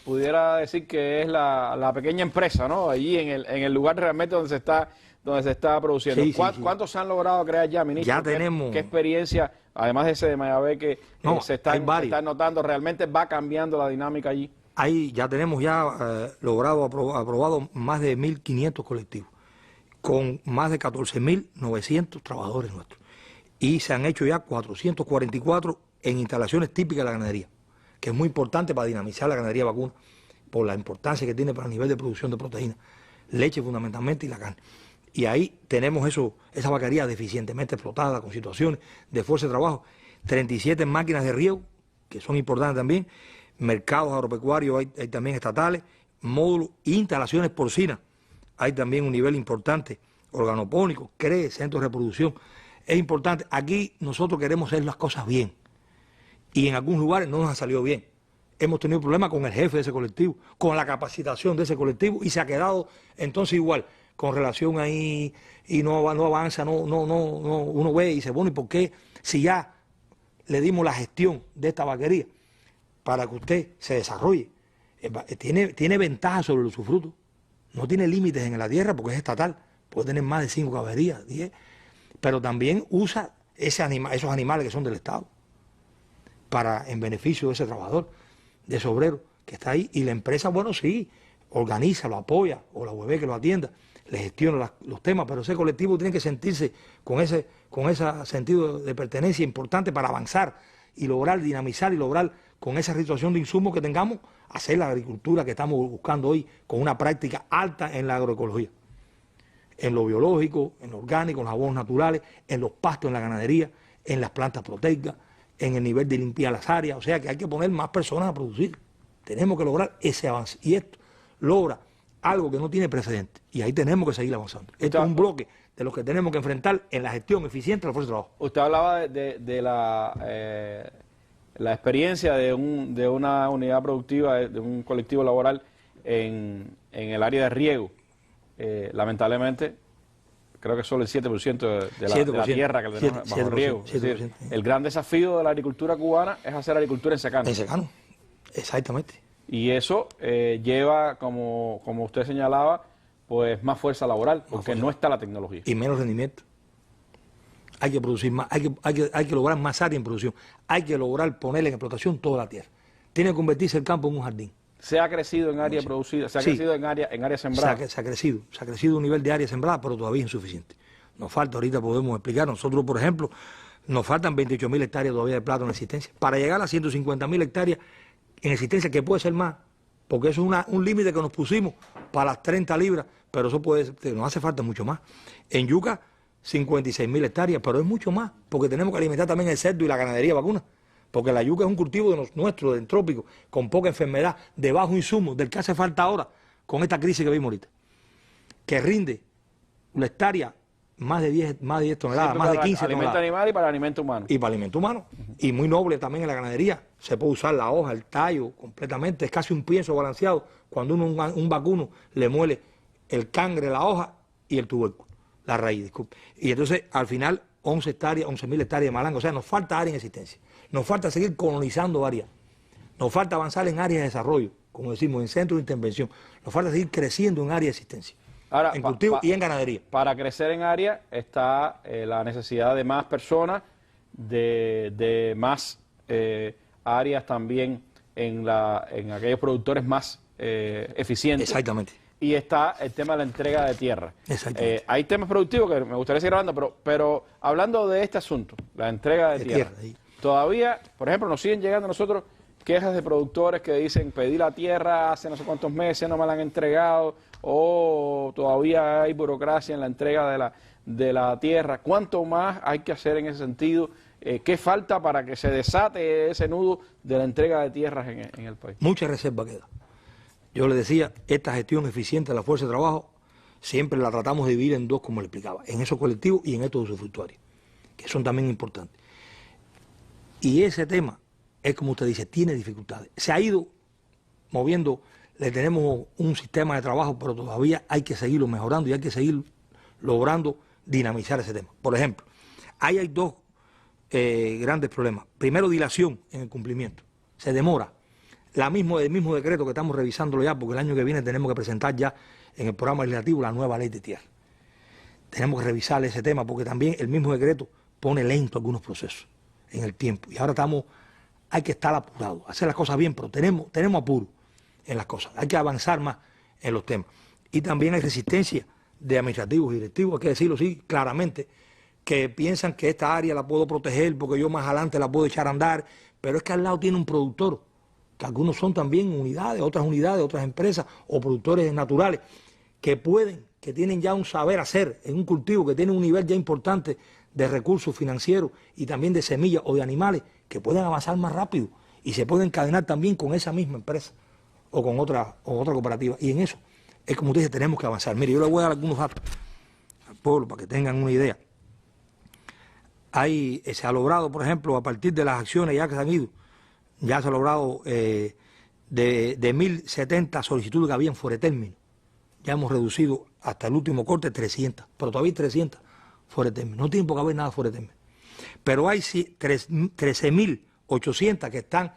pudiera decir que es la pequeña empresa, ¿no? Allí en el lugar realmente donde se está produciendo. Sí, sí, sí. ¿Cuántos se han logrado crear ya, ministro? Ya tenemos. ¿Qué experiencia, además de ese de Mayabeque, se está notando? ¿Realmente va cambiando la dinámica allí? Ahí ya tenemos aprobado más de 1.500 colectivos, con más de 14.900 trabajadores nuestros. Y se han hecho ya 444 en instalaciones típicas de la ganadería, que es muy importante para dinamizar la ganadería vacuna, por la importancia que tiene para el nivel de producción de proteínas, leche fundamentalmente y la carne. Y ahí tenemos esa vaquería deficientemente explotada, con situaciones de fuerza de trabajo, 37 máquinas de riego, que son importantes también, mercados agropecuarios hay también estatales, módulos e instalaciones porcinas. Hay también un nivel importante, organopónicos, CRE, centros de reproducción. Es importante. Aquí nosotros queremos hacer las cosas bien. Y en algunos lugares no nos ha salido bien. Hemos tenido problemas con el jefe de ese colectivo, con la capacitación de ese colectivo, y se ha quedado entonces igual, con relación ahí, y no avanza, uno ve y dice, bueno, ¿y por qué si ya le dimos la gestión de esta vaquería para que usted se desarrolle? Tiene ventaja sobre los usufructos, no tiene límites en la tierra porque es estatal, puede tener más de 5 caballerías, 10, pero también usa esos animales que son del Estado en beneficio de ese trabajador, de ese obrero que está ahí, y la empresa, bueno, sí, organiza, lo apoya, o la UEB que lo atienda, le gestiona los temas, pero ese colectivo tiene que sentirse con ese sentido de pertenencia importante para avanzar y lograr dinamizar y lograr con esa situación de insumos que tengamos, hacer la agricultura que estamos buscando hoy con una práctica alta en la agroecología, en lo biológico, en lo orgánico, en los abonos naturales, en los pastos, en la ganadería, en las plantas proteicas, en el nivel de limpiar las áreas. O sea que hay que poner más personas a producir. Tenemos que lograr ese avance. Y esto logra algo que no tiene precedente. Y ahí tenemos que seguir avanzando. Esto es un bloque de los que tenemos que enfrentar en la gestión eficiente de la fuerza de trabajo. Usted hablaba de la experiencia de una unidad productiva, de un colectivo laboral en el área de riego. Lamentablemente, creo que solo el 7% de la tierra que tenemos bajo riego. Es decir, el gran desafío de la agricultura cubana es hacer agricultura en secano. En secano, exactamente. Y eso lleva, como usted señalaba, pues más fuerza laboral, porque no está la tecnología. Y menos rendimiento. Hay que producir más, hay que lograr más área en producción. Hay que lograr poner en explotación toda la tierra. Tiene que convertirse el campo en un jardín. ¿Se ha crecido en área producida? ¿Se ha crecido en área sembrada? Se ha crecido un nivel de área sembrada, pero todavía es insuficiente. Nos falta, ahorita podemos explicar. Nosotros, por ejemplo, Nos faltan 28.000 hectáreas todavía de plátano en existencia. Para llegar a 150.000 hectáreas en existencia, que puede ser más, porque eso es un límite que nos pusimos para las 30 libras, pero eso puede ser, nos hace falta mucho más. En yuca, 56.000 hectáreas, pero es mucho más, porque tenemos que alimentar también el cerdo y la ganadería vacuna. Porque la yuca es un cultivo nuestro, del trópico, con poca enfermedad, de bajo insumo, del que hace falta ahora, con esta crisis que vimos ahorita. Que rinde la hectárea más de 10 toneladas, sí, más de 15 para alimento toneladas. animal y para alimento humano. Y para alimento humano. Y muy noble también en la ganadería. Se puede usar la hoja, el tallo, completamente. Es casi un pienso balanceado cuando un vacuno le muele el cangre, la hoja y el tubérculo, la raíz, disculpe. Y entonces, al final, 11.000 hectáreas de malanga. O sea, nos falta área en existencia. Nos falta seguir colonizando áreas. Nos falta avanzar en áreas de desarrollo, como decimos, en centros de intervención. Nos falta seguir creciendo en áreas de existencia. Ahora, en cultivo y en ganadería. Para crecer en área está la necesidad de más personas, de más áreas también en aquellos productores más eficientes. Exactamente. Y está el tema de la entrega de tierra. Exactamente. Hay temas productivos que me gustaría seguir hablando, pero hablando de este asunto, la entrega de tierra, todavía, por ejemplo, nos siguen llegando a nosotros quejas de productores que dicen pedí la tierra hace no sé cuántos meses, no me la han entregado, o todavía hay burocracia en la entrega de la tierra. ¿Cuánto más hay que hacer en ese sentido? ¿Qué falta para que se desate ese nudo de la entrega de tierras en el país? Mucha reserva queda. Yo le decía, esta gestión eficiente de la fuerza de trabajo siempre la tratamos de dividir en dos, como le explicaba, en esos colectivos y en estos usufructuarios, que son también importantes. Y ese tema es como usted dice, tiene dificultades. Se ha ido moviendo, le tenemos un sistema de trabajo, pero todavía hay que seguirlo mejorando y hay que seguir logrando dinamizar ese tema. Por ejemplo, ahí hay dos grandes problemas. Primero, dilación en el cumplimiento. Se demora. El mismo decreto que estamos revisándolo ya, porque el año que viene tenemos que presentar ya en el programa legislativo la nueva ley de tierra. Tenemos que revisar ese tema porque también el mismo decreto pone lento algunos procesos en el tiempo. Y ahora hay que estar apurados, hacer las cosas bien, pero tenemos apuro en las cosas. Hay que avanzar más en los temas. Y también hay resistencia de administrativos y directivos, hay que decirlo así claramente, que piensan que esta área la puedo proteger porque yo más adelante la puedo echar a andar, pero es que al lado tiene un productor, que algunos son también unidades, otras empresas o productores naturales, que tienen ya un saber hacer en un cultivo, que tienen un nivel ya importante de recursos financieros y también de semillas o de animales, que pueden avanzar más rápido y se pueden encadenar también con esa misma empresa o con otra cooperativa. Y en eso es como usted dice, tenemos que avanzar. Mire, yo le voy a dar algunos datos al pueblo para que tengan una idea. Se ha logrado, por ejemplo, a partir de las acciones ya que se han ido, ya se ha logrado de 1.070 solicitudes que habían fuera de término. Ya hemos reducido hasta el último corte 300, pero todavía hay 300 fuera de término. No tiene por qué haber nada fuera de término. Pero hay 13.800 que están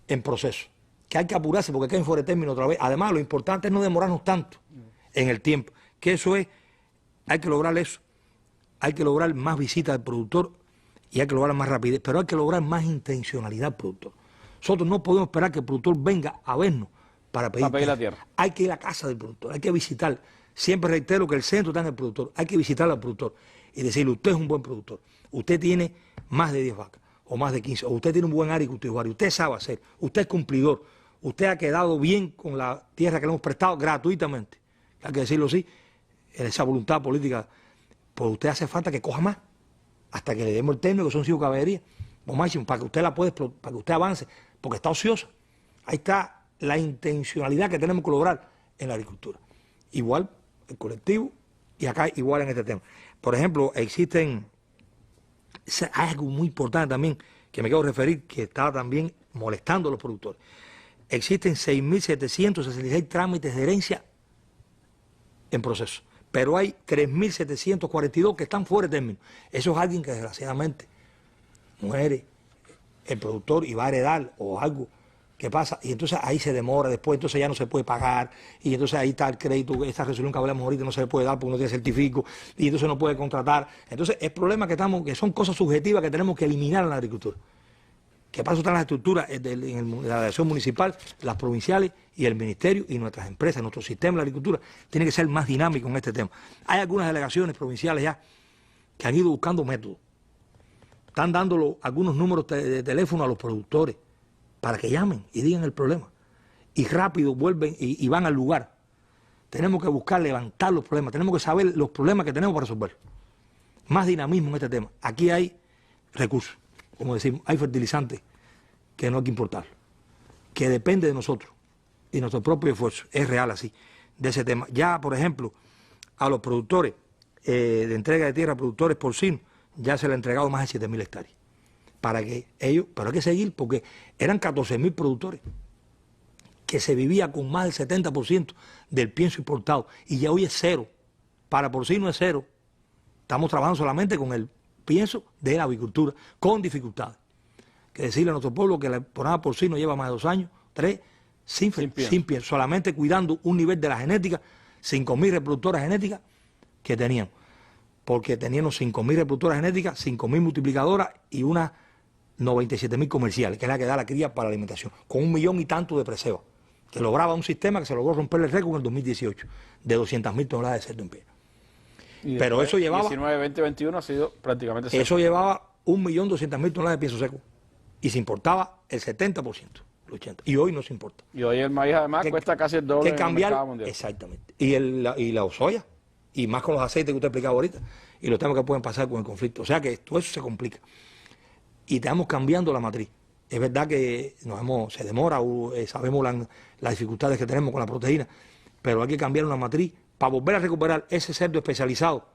en proceso, que hay que apurarse porque caen fuera de término otra vez. Además, lo importante es no demorarnos tanto en el tiempo, que hay que lograr eso. Hay que lograr más visitas del productor y hay que lograr más rapidez, pero hay que lograr más intencionalidad del productor. Nosotros no podemos esperar que el productor venga a vernos para pedir la tierra. Hay que ir a la casa del productor, hay que visitar. Siempre reitero que el centro está en el productor. Hay que visitar al productor y decirle, usted es un buen productor. Usted tiene más de 10 vacas o más de 15, o usted tiene un buen área cultivar, usted sabe hacer, usted es cumplidor, usted ha quedado bien con la tierra que le hemos prestado gratuitamente. Hay que decirlo así, esa voluntad política, pues usted hace falta que coja más, hasta que le demos el término, que son 5 caballerías, o máximo, para que usted para que usted avance, porque está ociosa. Ahí está la intencionalidad que tenemos que lograr en la agricultura. Igual el colectivo y acá igual en este tema. Por ejemplo, hay algo muy importante también que me quiero referir, que está también molestando a los productores. Existen 6.766 trámites de herencia en proceso, pero hay 3.742 que están fuera de término. Eso es alguien que desgraciadamente muere el productor y va a heredar o algo que pasa, y entonces ahí se demora después, entonces ya no se puede pagar, y entonces ahí está el crédito, esta resolución que hablamos ahorita no se le puede dar porque no tiene certifico, y entonces no puede contratar. Entonces el problema que son cosas subjetivas que tenemos que eliminar en la agricultura. Que para eso están las estructuras en la dirección municipal, las provinciales y el ministerio y nuestras empresas, nuestro sistema de la agricultura tiene que ser más dinámico en este tema. Hay algunas delegaciones provinciales ya que han ido buscando métodos. están dando algunos números de teléfono a los productores para que llamen y digan el problema. Y rápido vuelven y van al lugar. Tenemos que buscar levantar los problemas, tenemos que saber los problemas que tenemos para resolver. Más dinamismo en este tema. Aquí hay recursos, como decimos, hay fertilizantes que no hay que importar, que depende de nosotros y nuestro propio esfuerzo. Es real así, de ese tema. Ya, por ejemplo, a los productores de entrega de tierra a productores porcinos, ya se le ha entregado más de 7.000 hectáreas. Para que ellos, pero hay que seguir, porque eran 14.000 productores, que se vivía con más del 70% del pienso importado, y ya hoy es cero. Para porcino es cero. Estamos trabajando solamente con el pienso de la avicultura, con dificultades. Que decirle a nuestro pueblo que el programa porcino lleva más de 2 años, 3, sin pienso, solamente cuidando un nivel de la genética, 5.000 reproductoras genéticas que teníamos. Porque teníamos 5.000 reproductoras genéticas, 5.000 multiplicadoras y unas 97.000 comerciales, que es la que da la cría para la alimentación, con 1 millón y tanto de presevas, que lograba un sistema que se logró romper el récord en el 2018, de 200.000 toneladas de cerdo en pie. Pero eso llevaba... 19, 20, 21 ha sido prácticamente seco. Eso llevaba 1.200.000 toneladas de pienso seco, y se importaba el 70%, el 80%, y hoy no se importa. Y hoy el maíz además cuesta casi el doble en el mercado mundial. Exactamente. Y la soya, y más con los aceites que usted explicaba ahorita, y los temas que pueden pasar con el conflicto. O sea que todo eso se complica. Y estamos cambiando la matriz. Es verdad que se demora, sabemos las dificultades que tenemos con la proteína, pero hay que cambiar una matriz para volver a recuperar ese cerdo especializado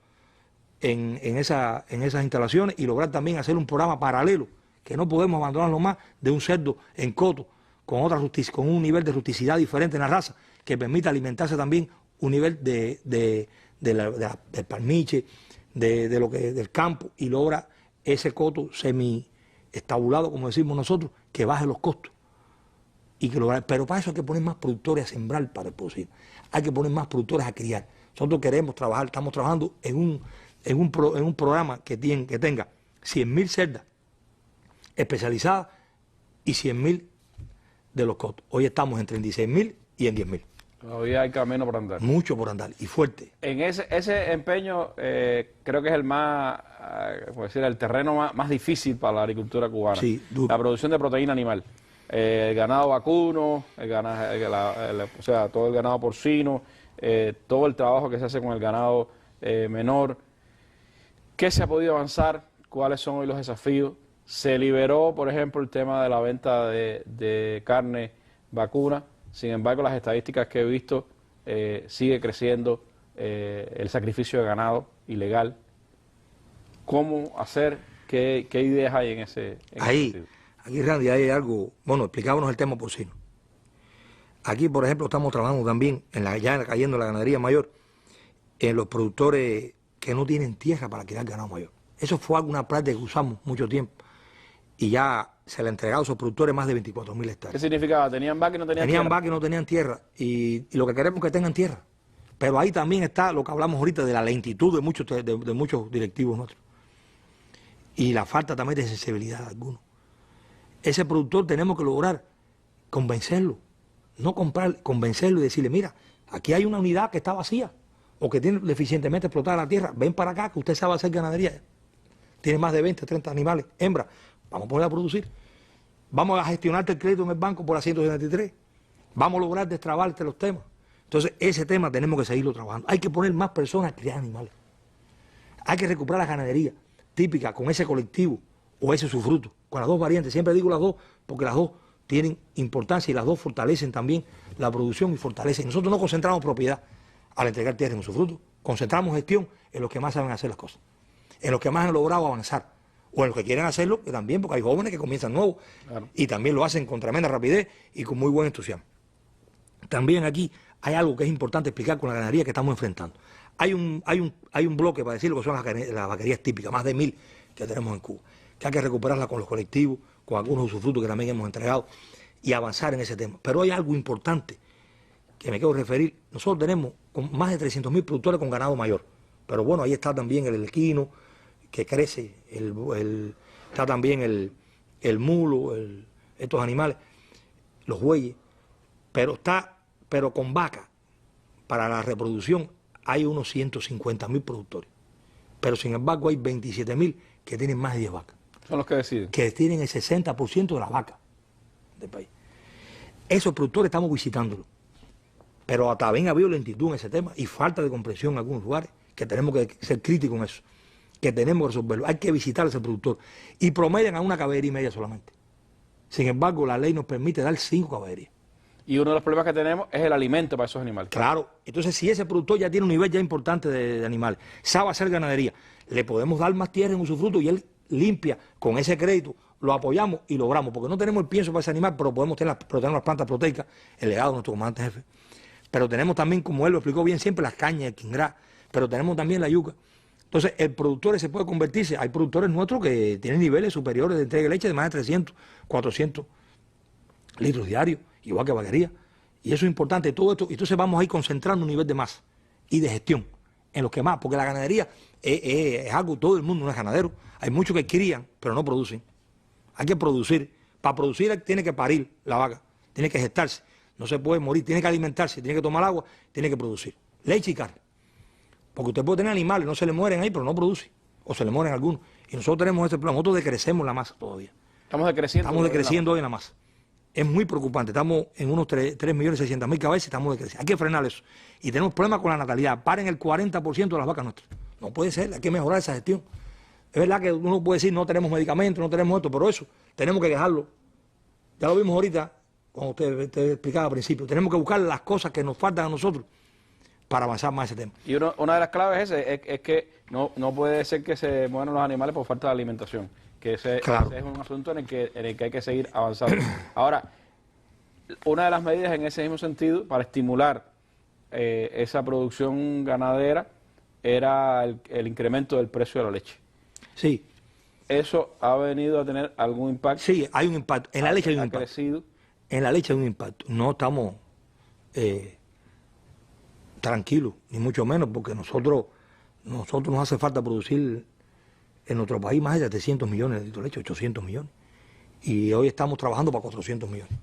en esas instalaciones y lograr también hacer un programa paralelo, que no podemos abandonarlo más, de un cerdo en coto, con un nivel de rusticidad diferente en la raza, que permita alimentarse también un nivel del palmiche, del campo, y logra ese coto semi-estabulado, como decimos nosotros, que baje los costos. Pero para eso hay que poner más productores a sembrar para el porcino. Hay que poner más productores a criar. Nosotros queremos trabajar, estamos trabajando en un programa que tenga 100.000 cerdas especializadas y 100.000 de los cotos. Hoy estamos en 36.000 y en 10.000. Todavía hay camino por andar. Mucho por andar, y fuerte. En ese empeño creo que es el más, el terreno más difícil para la agricultura cubana. Sí, duro. La producción de proteína animal. El ganado vacuno, o sea, todo el ganado porcino, todo el trabajo que se hace con el ganado menor. ¿Qué se ha podido avanzar? ¿Cuáles son hoy los desafíos? Se liberó, por ejemplo, el tema de la venta de carne vacuna. Sin embargo, las estadísticas que he visto, sigue creciendo el sacrificio de ganado ilegal. ¿Cómo hacer? ¿Qué ideas hay en ese sentido? Aquí, Randy, hay algo... Bueno, explicábamos el tema porcino. Aquí, por ejemplo, estamos trabajando también, ya cayendo en la ganadería mayor, en los productores que no tienen tierra para criar ganado mayor. Eso fue alguna práctica que usamos mucho tiempo. Y ya se le ha entregado a esos productores más de 24.000 hectáreas. ¿Qué significaba? ¿Tenían vaca y no tenían tierra? Tenían vaca y no tenían tierra. Y lo que queremos es que tengan tierra. Pero ahí también está lo que hablamos ahorita de la lentitud de muchos directivos nuestros. Y la falta también de sensibilidad de algunos. Ese productor tenemos que lograr convencerlo. No comprar, convencerlo y decirle, mira, aquí hay una unidad que está vacía o que tiene deficientemente explotada la tierra. Ven para acá que usted sabe hacer ganadería. Tiene más de 20, 30 animales, hembras. Vamos a poner a producir. Vamos a gestionarte el crédito en el banco por la 173. Vamos a lograr destrabarte los temas. Entonces, ese tema tenemos que seguirlo trabajando. Hay que poner más personas a criar animales. Hay que recuperar la ganadería típica con ese colectivo o ese sufruto, con las dos variantes. Siempre digo las dos porque las dos tienen importancia y las dos fortalecen también la producción y fortalecen. Nosotros no concentramos propiedad al entregar tierra en usufruto. Concentramos gestión en los que más saben hacer las cosas, en los que más han logrado avanzar, o en los que quieren hacerlo, que también, porque hay jóvenes que comienzan nuevos, claro, y también lo hacen con tremenda rapidez y con muy buen entusiasmo. También aquí hay algo que es importante explicar con la ganadería que estamos enfrentando. Hay un bloque, para decirlo, que son las vaquerías típicas, más de 1.000 que tenemos en Cuba, que hay que recuperarla con los colectivos, con algunos usufrutos que también hemos entregado, y avanzar en ese tema. Pero hay algo importante que me quiero referir. Nosotros tenemos más de 300.000 productores con ganado mayor, pero bueno, ahí está también el equino, que crece, está también el mulo, estos animales, los bueyes, pero con vaca, para la reproducción hay unos 150.000 productores, pero sin embargo hay 27.000 que tienen más de 10 vacas. Son los que deciden. Que tienen el 60% de las vacas del país. Esos productores estamos visitándolos. Pero también ha habido lentitud en ese tema y falta de comprensión en algunos lugares, que tenemos que ser críticos en eso, que tenemos que resolverlo. Hay que visitar a ese productor. Y promedian a una caballería y media solamente. Sin embargo, la ley nos permite dar 5 caballerías. Y uno de los problemas que tenemos es el alimento para esos animales. Claro. Entonces, si ese productor ya tiene un nivel ya importante de animales, sabe hacer ganadería, le podemos dar más tierra en usufructo y él limpia con ese crédito, lo apoyamos y logramos, porque no tenemos el pienso para ese animal, pero podemos tener las plantas proteicas, el legado de nuestro comandante jefe. Pero tenemos también, como él lo explicó bien siempre, las cañas, el quingrá, pero tenemos también la yuca. Entonces, el productor se puede convertirse. Hay productores nuestros que tienen niveles superiores de entrega de leche de más de 300, 400 litros diarios, igual que vaquería. Y eso es importante, todo esto. Entonces vamos a ir concentrando un nivel de masa y de gestión en los que más, porque la ganadería es algo, todo el mundo no es ganadero. Hay muchos que crían, pero no producen. Hay que producir. Para producir tiene que parir la vaca, tiene que gestarse, no se puede morir, tiene que alimentarse, tiene que tomar agua, tiene que producir. Leche y carne. Porque usted puede tener animales, no se le mueren ahí, pero no produce. O se le mueren algunos. Y nosotros tenemos este plan, nosotros decrecemos la masa todavía. Estamos decreciendo hoy en la masa. Es muy preocupante, estamos en unos 3.600.000 cabezas y estamos decreciendo. Hay que frenar eso. Y tenemos problemas con la natalidad. Paren el 40% de las vacas nuestras. No puede ser, hay que mejorar esa gestión. Es verdad que uno puede decir no tenemos medicamentos, no tenemos esto, pero eso tenemos que dejarlo. Ya lo vimos ahorita, cuando usted explicaba al principio. Tenemos que buscar las cosas que nos faltan a nosotros para avanzar más ese tema. Y una de las claves es que no puede ser que se mueran los animales por falta de alimentación. Que ese es un asunto en el que hay que seguir avanzando. Ahora, una de las medidas en ese mismo sentido, para estimular esa producción ganadera, era el incremento del precio de la leche. Sí. ¿Eso ha venido a tener algún impacto? Sí, hay un impacto. En la leche hay un impacto. Crecido. En la leche hay un impacto. No estamos tranquilos, ni mucho menos, porque nosotros nos hace falta producir en nuestro país más de 700 millones de litros de leche, 800 millones. Y hoy estamos trabajando para 400 millones.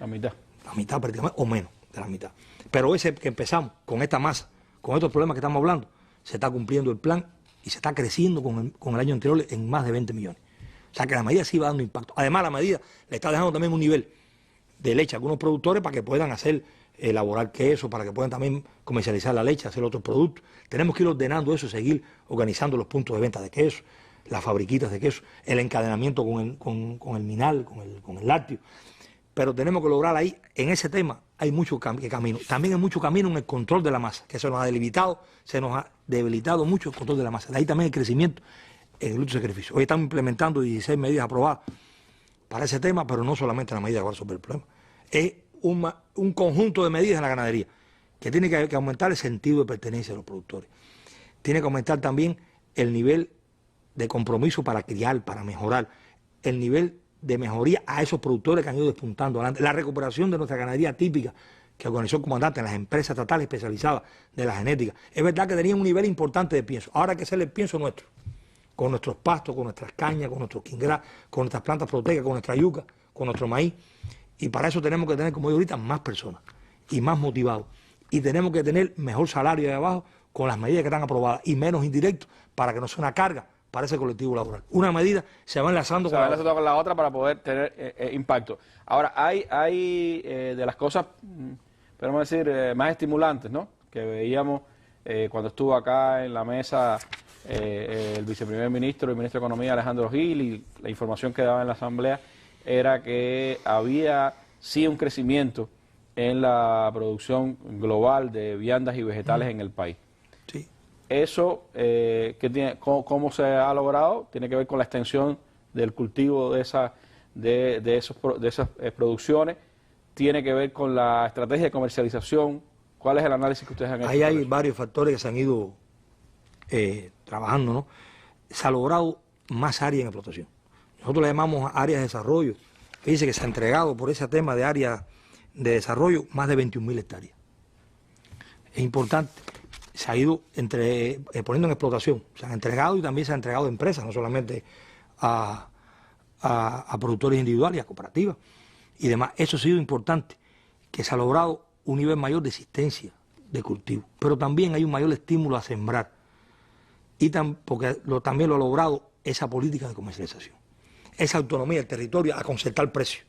La mitad. La mitad prácticamente, o menos de la mitad. Pero ese que empezamos con esta masa, con estos problemas que estamos hablando, se está cumpliendo el plan y se está creciendo con el año anterior en más de 20 millones. O sea que la medida sí va dando impacto. Además, la medida le está dejando también un nivel de leche a algunos productores para que puedan elaborar queso, para que puedan también comercializar la leche, hacer otros productos. Tenemos que ir ordenando eso, seguir organizando los puntos de venta de queso, las fabriquitas de queso, el encadenamiento con el minal, con el lácteo. Pero tenemos que lograr ahí, en ese tema, hay mucho camino. También hay mucho camino en el control de la masa, que se nos ha debilitado mucho el control de la masa. De ahí también el crecimiento en el luto sacrificio. Hoy estamos implementando 16 medidas aprobadas para ese tema, pero no solamente la medida que va a resolver el problema. Es un conjunto de medidas en la ganadería, que tiene que aumentar el sentido de pertenencia de los productores. Tiene que aumentar también el nivel de compromiso para criar, para mejorar, el nivel de mejoría a esos productores que han ido despuntando adelante, la recuperación de nuestra ganadería típica que organizó el comandante en las empresas estatales especializadas de la genética. Es verdad que tenían un nivel importante de pienso, ahora hay que hacerle el pienso nuestro, con nuestros pastos, con nuestras cañas, con nuestros quingrás, con nuestras plantas proteicas, con nuestra yuca, con nuestro maíz, y para eso tenemos que tener, como digo ahorita, más personas y más motivados, y tenemos que tener mejor salario de abajo con las medidas que están aprobadas y menos indirectos para que no sea una carga para ese colectivo laboral. Una medida se va enlazando con la otra para poder tener impacto. Ahora, hay de las cosas, podemos decir, más estimulantes, ¿no?, que veíamos cuando estuvo acá en la mesa el viceprimer ministro y ministro de Economía, Alejandro Gil, y la información que daba en la Asamblea era que había sí un crecimiento en la producción global de viandas y vegetales en el país. Sí. Eso, ¿cómo se ha logrado? Tiene que ver con la extensión del cultivo de esas producciones, tiene que ver con la estrategia de comercialización. ¿Cuál es el análisis que ustedes han hecho? Ahí hay varios factores que se han ido trabajando, ¿no? Se ha logrado más áreas en explotación. Nosotros le llamamos áreas de desarrollo. Fíjense que se ha entregado por ese tema de áreas de desarrollo más de 21.000 hectáreas. Es importante. Se ha ido poniendo en explotación. Se han entregado y también se ha entregado a empresas, no solamente a productores individuales, a cooperativas y demás. Eso ha sido importante, que se ha logrado un nivel mayor de existencia de cultivo. Pero también hay un mayor estímulo a sembrar. Y porque también lo ha logrado esa política de comercialización. esa autonomía del territorio a concertar precios,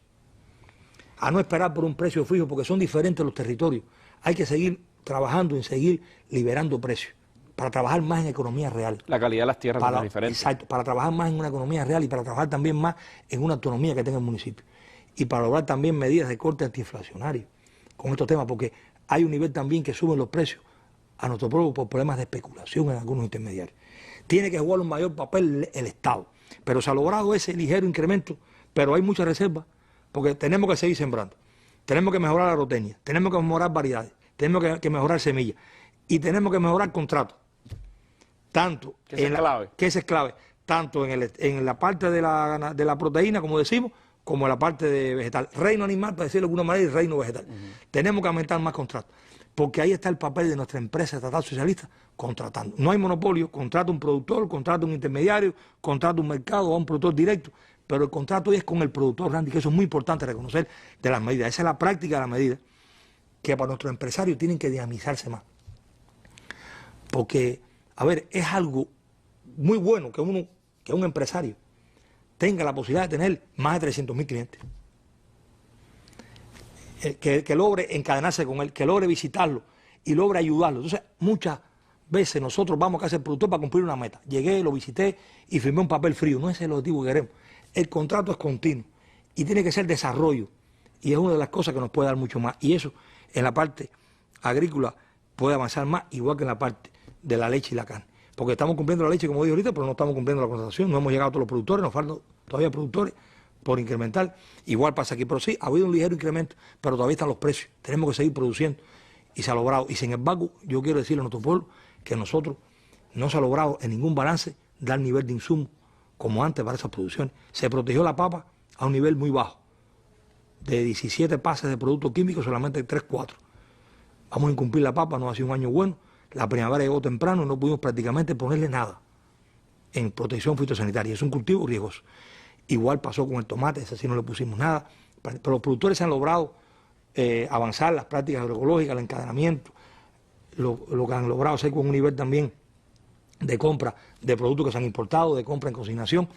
a no esperar por un precio fijo, porque son diferentes los territorios. Hay que seguir trabajando en seguir liberando precios, para trabajar más en economía real. La calidad de las tierras es diferente. Exacto, para trabajar más en una economía real y para trabajar también más en una autonomía que tenga el municipio. Y para lograr también medidas de corte antiinflacionario con estos temas, porque hay un nivel también que suben los precios a nuestro pueblo por problemas de especulación en algunos intermediarios. Tiene que jugar un mayor papel el Estado, pero se ha logrado ese ligero incremento, pero hay muchas reservas, porque tenemos que seguir sembrando, tenemos que mejorar la rotenia, tenemos que mejorar variedades, tenemos que mejorar semillas y tenemos que mejorar contratos. Tanto que esa es clave, tanto en la parte de la proteína, como decimos, como en la parte de vegetal. Reino animal, para decirlo de alguna manera, y reino vegetal. Tenemos que aumentar más contratos, porque ahí está el papel de nuestra empresa estatal socialista contratando. No hay monopolio, contrata un productor, contrata un intermediario, contrata un mercado o un productor directo, pero el contrato es con el productor, Randy, que eso es muy importante reconocer de las medidas. Esa es la práctica de las medidas, que para nuestros empresarios tienen que dinamizarse más. Porque, a ver, es algo muy bueno que un empresario tenga la posibilidad de tener más de 300.000 clientes. Que logre encadenarse con él, que logre visitarlo y logre ayudarlo. Entonces, muchas veces nosotros vamos a casa del productor para cumplir una meta. Llegué, lo visité y firmé un papel frío. No es el objetivo que queremos. El contrato es continuo y tiene que ser desarrollo. Y es una de las cosas que nos puede dar mucho más. Y eso, en la parte agrícola, puede avanzar más, igual que en la parte de la leche y la carne. Porque estamos cumpliendo la leche, como dije ahorita, pero no estamos cumpliendo la contratación. No hemos llegado a todos los productores, nos faltan todavía productores por incrementar. Igual pasa aquí, pero sí, ha habido un ligero incremento, pero todavía están los precios. Tenemos que seguir produciendo y se ha logrado. Y sin embargo, yo quiero decirle a nuestro pueblo que nosotros no se ha logrado en ningún balance dar nivel de insumo como antes para esas producciones. Se protegió la papa a un nivel muy bajo. De 17 pases de productos químicos, solamente 3, 4. Vamos a incumplir la papa, no ha sido un año bueno. La primavera llegó temprano y no pudimos prácticamente ponerle nada en protección fitosanitaria. Es un cultivo riesgoso. Igual pasó con el tomate, ese sí no le pusimos nada. Pero los productores se han logrado avanzar las prácticas agroecológicas, el encadenamiento, lo que han logrado hacer con un nivel también de compra de productos que se han importado, de compra en consignación,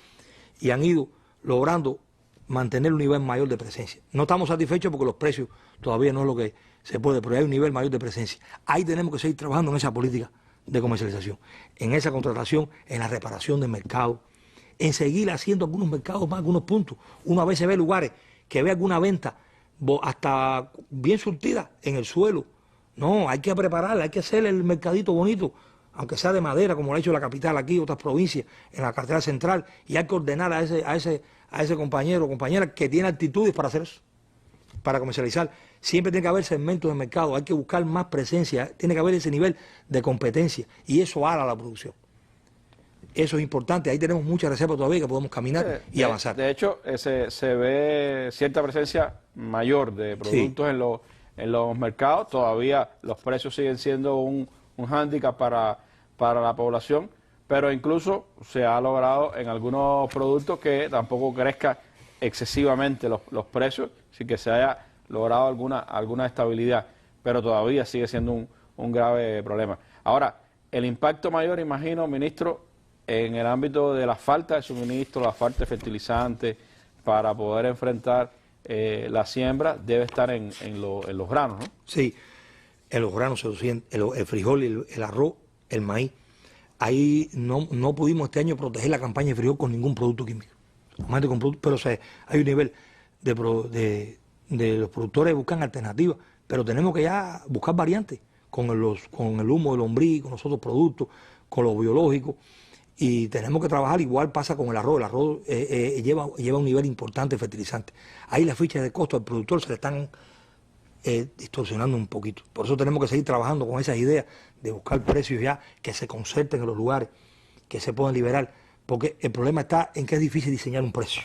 y han ido logrando mantener un nivel mayor de presencia. No estamos satisfechos porque los precios todavía no es lo que se puede, pero hay un nivel mayor de presencia. Ahí tenemos que seguir trabajando en esa política de comercialización, en esa contratación, en la reparación del mercado, en seguir haciendo algunos mercados más, algunos puntos. Uno a veces ve lugares que ve alguna venta hasta bien surtida en el suelo. No, hay que prepararla, hay que hacer el mercadito bonito, aunque sea de madera, como lo ha hecho la capital aquí, otras provincias, en la carretera central, y hay que ordenar a ese compañero o compañera que tiene actitudes para hacer eso, para comercializar. Siempre tiene que haber segmentos de mercado, hay que buscar más presencia, tiene que haber ese nivel de competencia, y eso hará la producción. Eso es importante, ahí tenemos muchas reservas todavía que podemos caminar y avanzar. De hecho, se ve cierta presencia mayor de productos en los mercados. Todavía los precios siguen siendo un hándicap para la población, pero incluso se ha logrado en algunos productos que tampoco crezca excesivamente los precios, sin que se haya logrado alguna estabilidad, pero todavía sigue siendo un grave problema. Ahora, el impacto mayor, imagino, ministro, en el ámbito de la falta de suministro, la falta de fertilizantes, para poder enfrentar la siembra, debe estar en los granos, ¿no? Sí, en los granos se siente, el frijol, el arroz, el maíz. Ahí no pudimos este año proteger la campaña de frijol con ningún producto químico. Pero hay un nivel de los productores que buscan alternativas, pero tenemos que ya buscar variantes con el humo del lombriz, con los otros productos, con los biológicos. Y tenemos que trabajar, igual pasa con el arroz. El arroz lleva un nivel importante de fertilizante. Ahí las fichas de costo del productor se le están distorsionando un poquito. Por eso tenemos que seguir trabajando con esas ideas de buscar precios ya que se concerten en los lugares, que se puedan liberar. Porque el problema está en que es difícil diseñar un precio.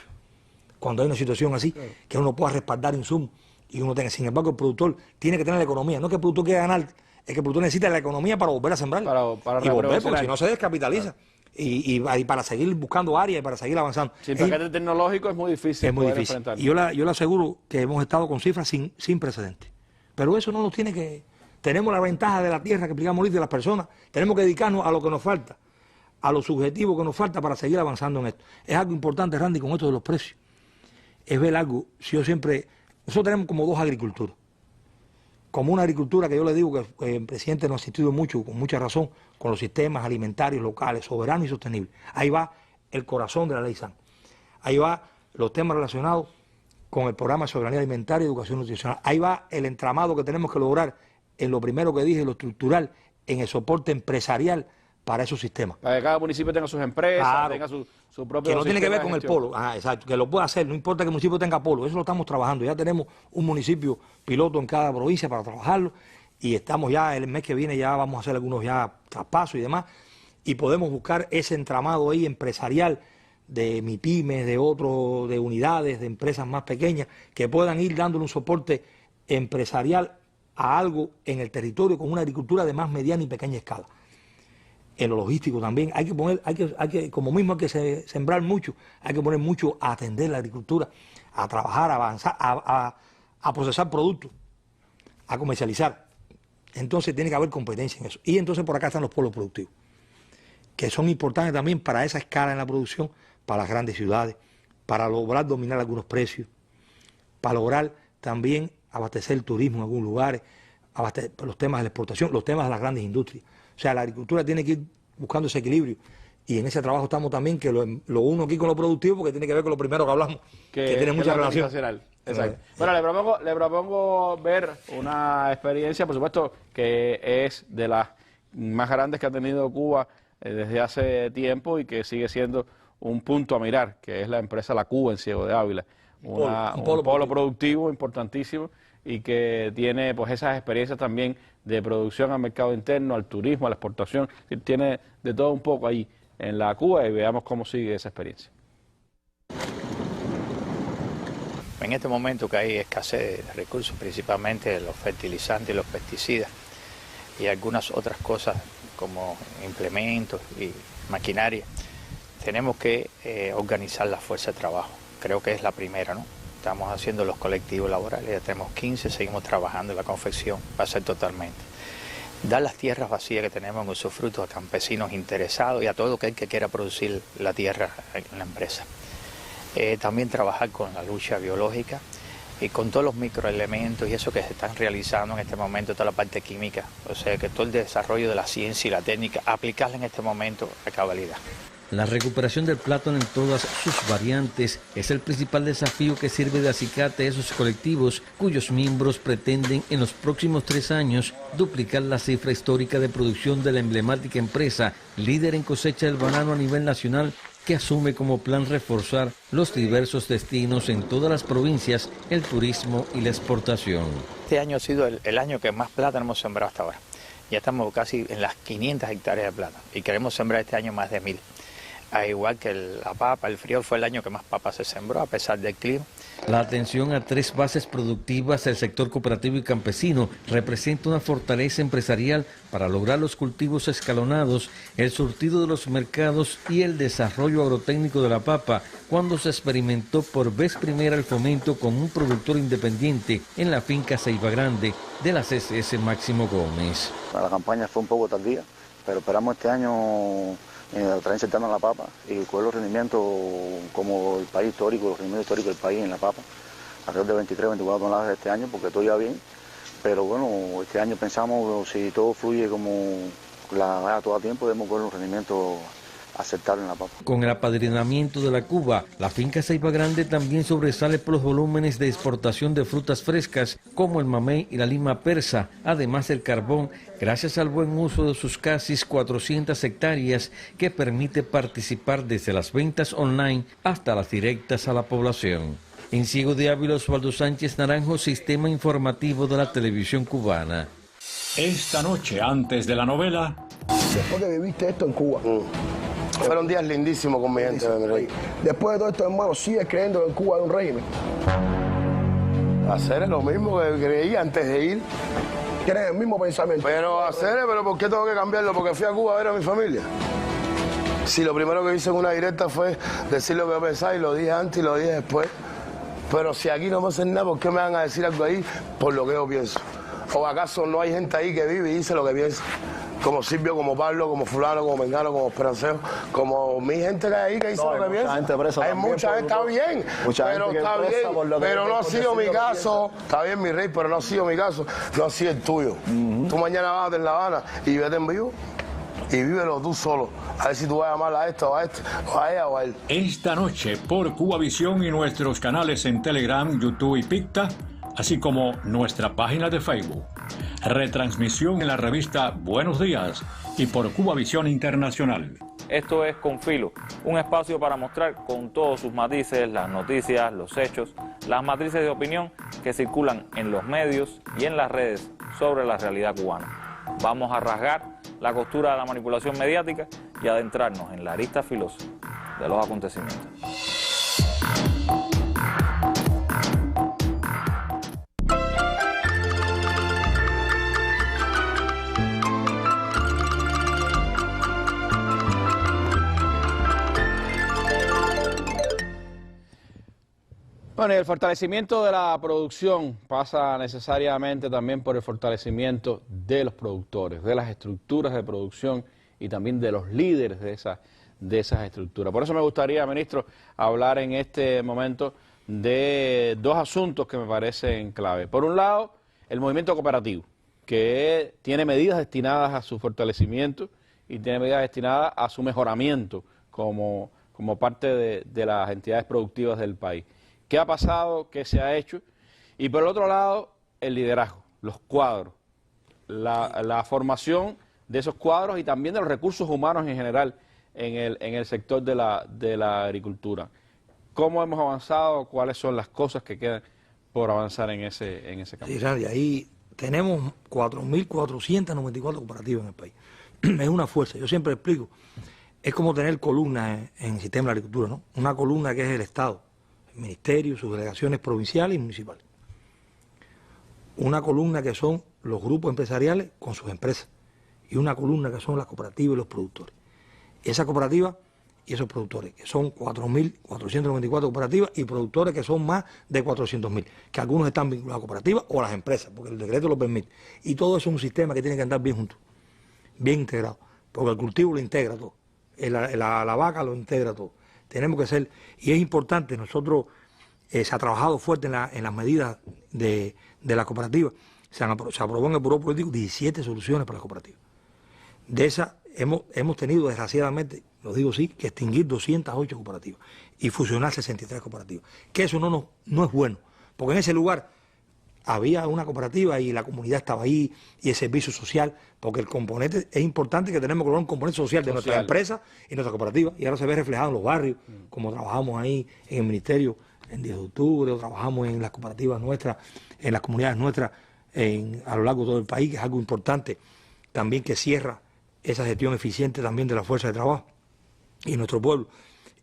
Cuando hay una situación así, que uno pueda respaldar insumos y uno tenga. Sin embargo, el productor tiene que tener la economía. No es que el productor quiera ganar, es que el productor necesita la economía para volver a sembrar. Para y volver, porque si no se descapitaliza. Claro. Y para seguir buscando áreas y para seguir avanzando. Sin paquete tecnológico es muy difícil. Es muy difícil. Y yo le aseguro que hemos estado con cifras sin precedentes. Pero eso no nos tiene que... Tenemos la ventaja de la tierra que explicamos ahorita de las personas. Tenemos que dedicarnos a lo que nos falta. a lo subjetivo que nos falta para seguir avanzando en esto. Es algo importante, Randy, con esto de los precios. Es ver algo, si yo siempre... Nosotros tenemos como dos agriculturas. Como una agricultura que yo le digo que el presidente nos ha insistido mucho, con mucha razón, con los sistemas alimentarios locales, soberanos y sostenibles. Ahí va el corazón de la ley SAN. Ahí va los temas relacionados con el programa de soberanía alimentaria y educación nutricional. Ahí va el entramado que tenemos que lograr en lo primero que dije, lo estructural, en el soporte empresarial para esos sistemas. Para que cada municipio tenga sus empresas, claro, tenga su propio... Que no tiene que ver con el polo, exacto, que lo pueda hacer, no importa que el municipio tenga polo, eso lo estamos trabajando. Ya tenemos un municipio piloto en cada provincia para trabajarlo y estamos ya, el mes que viene ya vamos a hacer algunos ya traspasos y demás, y podemos buscar ese entramado ahí empresarial de MIPYMES, de otros, de unidades, de empresas más pequeñas, que puedan ir dándole un soporte empresarial a algo en el territorio con una agricultura de más mediana y pequeña escala. En lo logístico también hay que poner, como mismo hay que sembrar mucho, hay que poner mucho a atender la agricultura, a trabajar, a avanzar, a procesar productos, a comercializar. Entonces tiene que haber competencia en eso. Y entonces por acá están los polos productivos, que son importantes también para esa escala en la producción, para las grandes ciudades, para lograr dominar algunos precios, para lograr también abastecer el turismo en algunos lugares, los temas de la exportación, los temas de las grandes industrias. O sea, la agricultura tiene que ir buscando ese equilibrio. Y en ese trabajo estamos también, que lo uno aquí con lo productivo, porque tiene que ver con lo primero que hablamos, que tiene mucha relación. Exacto. Bueno, le propongo ver una experiencia, por supuesto, que es de las más grandes que ha tenido Cuba desde hace tiempo y que sigue siendo un punto a mirar, que es la empresa La Cuba en Ciego de Ávila. Un polo productivo importantísimo y que tiene pues esas experiencias también de producción al mercado interno, al turismo, a la exportación. Tiene de todo un poco ahí en La Cuba y veamos cómo sigue esa experiencia. En este momento que hay escasez de recursos, principalmente los fertilizantes y los pesticidas y algunas otras cosas como implementos y maquinaria, tenemos que organizar la fuerza de trabajo. Creo que es la primera, ¿no? Estamos haciendo los colectivos laborales, ya tenemos 15, seguimos trabajando en la confección, va a ser totalmente. Dar las tierras vacías que tenemos en usufructo a campesinos interesados y a todo aquel que quiera producir la tierra en la empresa. También trabajar con la lucha biológica y con todos los microelementos y eso que se están realizando en este momento, toda la parte química, o sea que todo el desarrollo de la ciencia y la técnica, aplicarla en este momento a cabalidad. La recuperación del plátano en todas sus variantes es el principal desafío que sirve de acicate a esos colectivos cuyos miembros pretenden en los próximos 3 años duplicar la cifra histórica de producción de la emblemática empresa líder en cosecha del banano a nivel nacional, que asume como plan reforzar los diversos destinos en todas las provincias, el turismo y la exportación. Este año ha sido el año que más plátano hemos sembrado hasta ahora. Ya estamos casi en las 500 hectáreas de plátano y queremos sembrar este año más de 1000. Igual que la papa, el frío fue el año que más papa se sembró a pesar del clima. La atención a 3 bases productivas del sector cooperativo y campesino representa una fortaleza empresarial para lograr los cultivos escalonados, el surtido de los mercados y el desarrollo agrotécnico de la papa, cuando se experimentó por vez primera el fomento con un productor independiente en la finca Ceiba Grande de la CCS Máximo Gómez. La campaña fue un poco tardía, pero esperamos este año estar insertando en la papa y con los rendimientos como el país histórico, los rendimientos históricos del país en la papa, alrededor de 23, 24 toneladas este año, porque todo iba bien, pero bueno, este año pensamos si todo fluye como a todo tiempo, debemos con los rendimientos aceptables en la papa. Con el apadrinamiento de la Cuba, la finca Ceiba Grande también sobresale por los volúmenes de exportación de frutas frescas como el mamey y la lima persa, además del carbón, gracias al buen uso de sus casi 400 hectáreas que permite participar desde las ventas online hasta las directas a la población. En Ciego de Ávila, Osvaldo Sánchez Naranjo, Sistema Informativo de la Televisión Cubana. Esta noche, antes de la novela... Después que viviste esto en Cuba... Fueron días lindísimos con mi gente, mi rey. Después de todo esto, hermano, ¿sigues creyendo que en Cuba hay un régimen? Hacer lo mismo que creí antes de ir. ¿Tienes el mismo pensamiento? Pero ¿por qué tengo que cambiarlo? Porque fui a Cuba a ver a mi familia. Si lo primero que hice en una directa fue decir lo que pensaba y lo dije antes y lo dije después. Pero si aquí no me hacen nada, ¿por qué me van a decir algo ahí por lo que yo pienso? ¿O acaso no hay gente ahí que vive y dice lo que piensa? como Silvio, como Pablo, como fulano, como Mengano, como Esperanceo, como mi gente que hay ahí que dice lo que piensa. Hay mucha gente, está bien, pero está bien, pero no ha sido mi caso, está bien mi rey, pero no ha sido mi caso, no ha sido el tuyo. Tú mañana vas en La Habana y vete en vivo y vívelo tú solo, a ver si tú vas a amar a esto o a este, o a ella o a él. Esta noche por Cubavisión y nuestros canales en Telegram, YouTube y Picta, así como nuestra página de Facebook. Retransmisión en la revista Buenos Días y por Cubavisión Internacional. Esto es Con Filo, un espacio para mostrar con todos sus matices las noticias, los hechos, las matrices de opinión que circulan en los medios y en las redes sobre la realidad cubana. Vamos a rasgar la costura de la manipulación mediática y adentrarnos en la arista filosa de los acontecimientos. Bueno, y el fortalecimiento de la producción pasa necesariamente también por el fortalecimiento de los productores, de las estructuras de producción y también de los líderes de esas estructuras. Por eso me gustaría, ministro, hablar en este momento de dos asuntos que me parecen clave. Por un lado, el movimiento cooperativo, que tiene medidas destinadas a su fortalecimiento y tiene medidas destinadas a su mejoramiento como parte de las entidades productivas del país. ¿Qué ha pasado? ¿Qué se ha hecho? Y por el otro lado, el liderazgo, los cuadros, la formación de esos cuadros y también de los recursos humanos en general en el sector de la agricultura. ¿Cómo hemos avanzado? ¿Cuáles son las cosas que quedan por avanzar en ese campo? Sí, Randy, ahí tenemos 4.494 cooperativas en el país. Es una fuerza, yo siempre explico, es como tener columnas en el sistema de la agricultura, ¿no? Una columna que es el Estado, ministerios, sus delegaciones provinciales y municipales. Una columna que son los grupos empresariales con sus empresas y una columna que son las cooperativas y los productores. Esa cooperativa y esos productores, que son 4.494 cooperativas y productores que son más de 400.000, que algunos están vinculados a cooperativas o a las empresas, porque el decreto lo permite. Y todo eso es un sistema que tiene que andar bien junto, bien integrado, porque el cultivo lo integra todo, la vaca lo integra todo. Tenemos que ser, y es importante, nosotros se ha trabajado fuerte en las medidas de la cooperativa, se aprobó en el Buró Político 17 soluciones para las cooperativas. De esas hemos tenido, desgraciadamente, lo digo sí, que extinguir 208 cooperativas y fusionar 63 cooperativas. Que eso no es bueno, porque en ese lugar había una cooperativa y la comunidad estaba ahí y el servicio social, porque el componente es importante que tenemos que lograr un componente social de nuestra empresa y nuestra cooperativa, y ahora se ve reflejado en los barrios, como trabajamos ahí en el ministerio en 10 de octubre, o trabajamos en las cooperativas nuestras, en las comunidades nuestras a lo largo de todo el país, que es algo importante también que cierra esa gestión eficiente también de la fuerza de trabajo y nuestro pueblo.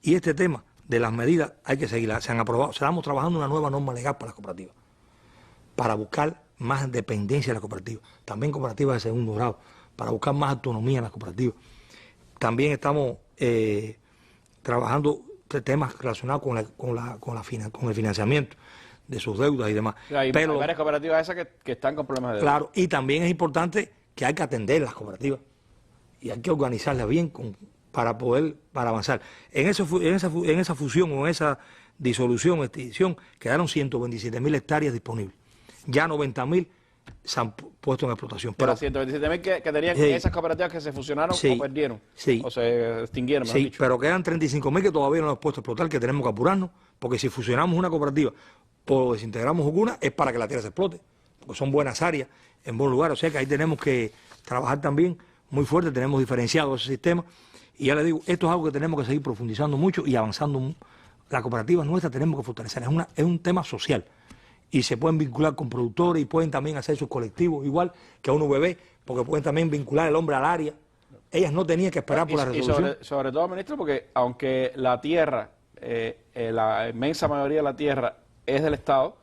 Y este tema de las medidas hay que seguirla, se han aprobado, estamos trabajando una nueva norma legal para las cooperativas, para buscar más dependencia de las cooperativas, también cooperativas de segundo grado, para buscar más autonomía en las cooperativas. También estamos trabajando temas relacionados con el financiamiento de sus deudas y demás. Hay varias cooperativas esas que están con problemas de deuda. Claro, y también es importante que hay que atender las cooperativas y hay que organizarlas bien para avanzar. En esa fusión o en esa disolución o extinción quedaron 127.000 hectáreas disponibles. Ya 90.000 se han puesto en explotación. Pero 127.000 que tenían esas cooperativas que se fusionaron o perdieron, o se extinguieron. Sí, pero quedan 35.000 que todavía no hemos puesto a explotar, que tenemos que apurarnos, porque si fusionamos una cooperativa o desintegramos alguna, es para que la tierra se explote, porque son buenas áreas, en buen lugar. O sea que ahí tenemos que trabajar también muy fuerte, tenemos diferenciado ese sistema. Y ya le digo, esto es algo que tenemos que seguir profundizando mucho y avanzando. La cooperativa nuestra tenemos que fortalecer, es un tema social. Y se pueden vincular con productores y pueden también hacer sus colectivos, igual que a un UBB, porque pueden también vincular al hombre al área. Ellas no tenían que esperar por la resolución. Y sobre todo, ministro, porque aunque la tierra, la inmensa mayoría de la tierra es del Estado,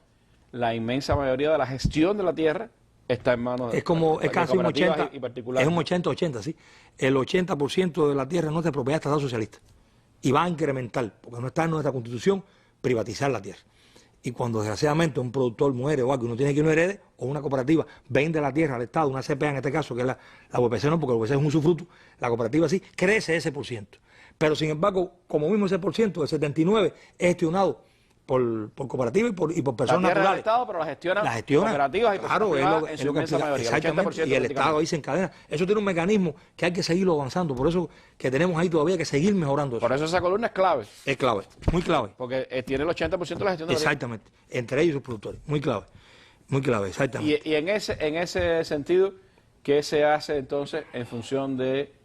la inmensa mayoría de la gestión de la tierra está en manos de es casi un 80, y particulares. Es un 80-80, sí. El 80% de la tierra es nuestra propiedad estatal socialista. Y va a incrementar, porque no está en nuestra Constitución, privatizar la tierra. Y cuando desgraciadamente un productor muere o algo, uno tiene que uno herede, o una cooperativa vende la tierra al Estado, una CPA en este caso, que es la UPC no, porque la UPC es un usufructo, la cooperativa sí, crece ese por ciento. Pero sin embargo, como mismo ese por ciento, el 79 es gestionado por cooperativas y por personas la tierra naturales. Del Estado, pero la gestionan cooperativas y claro, privadas en su inmensa mayoría. Exactamente, y el Estado ahí se encadena. Eso tiene un mecanismo que hay que seguirlo avanzando, por eso que tenemos ahí todavía que seguir mejorando eso. Por eso esa columna es clave. Es clave, muy clave. Porque tiene el 80% de la gestión de la exactamente, entre ellos sus productores, muy clave, exactamente. Y en ese sentido, ¿qué se hace entonces en función de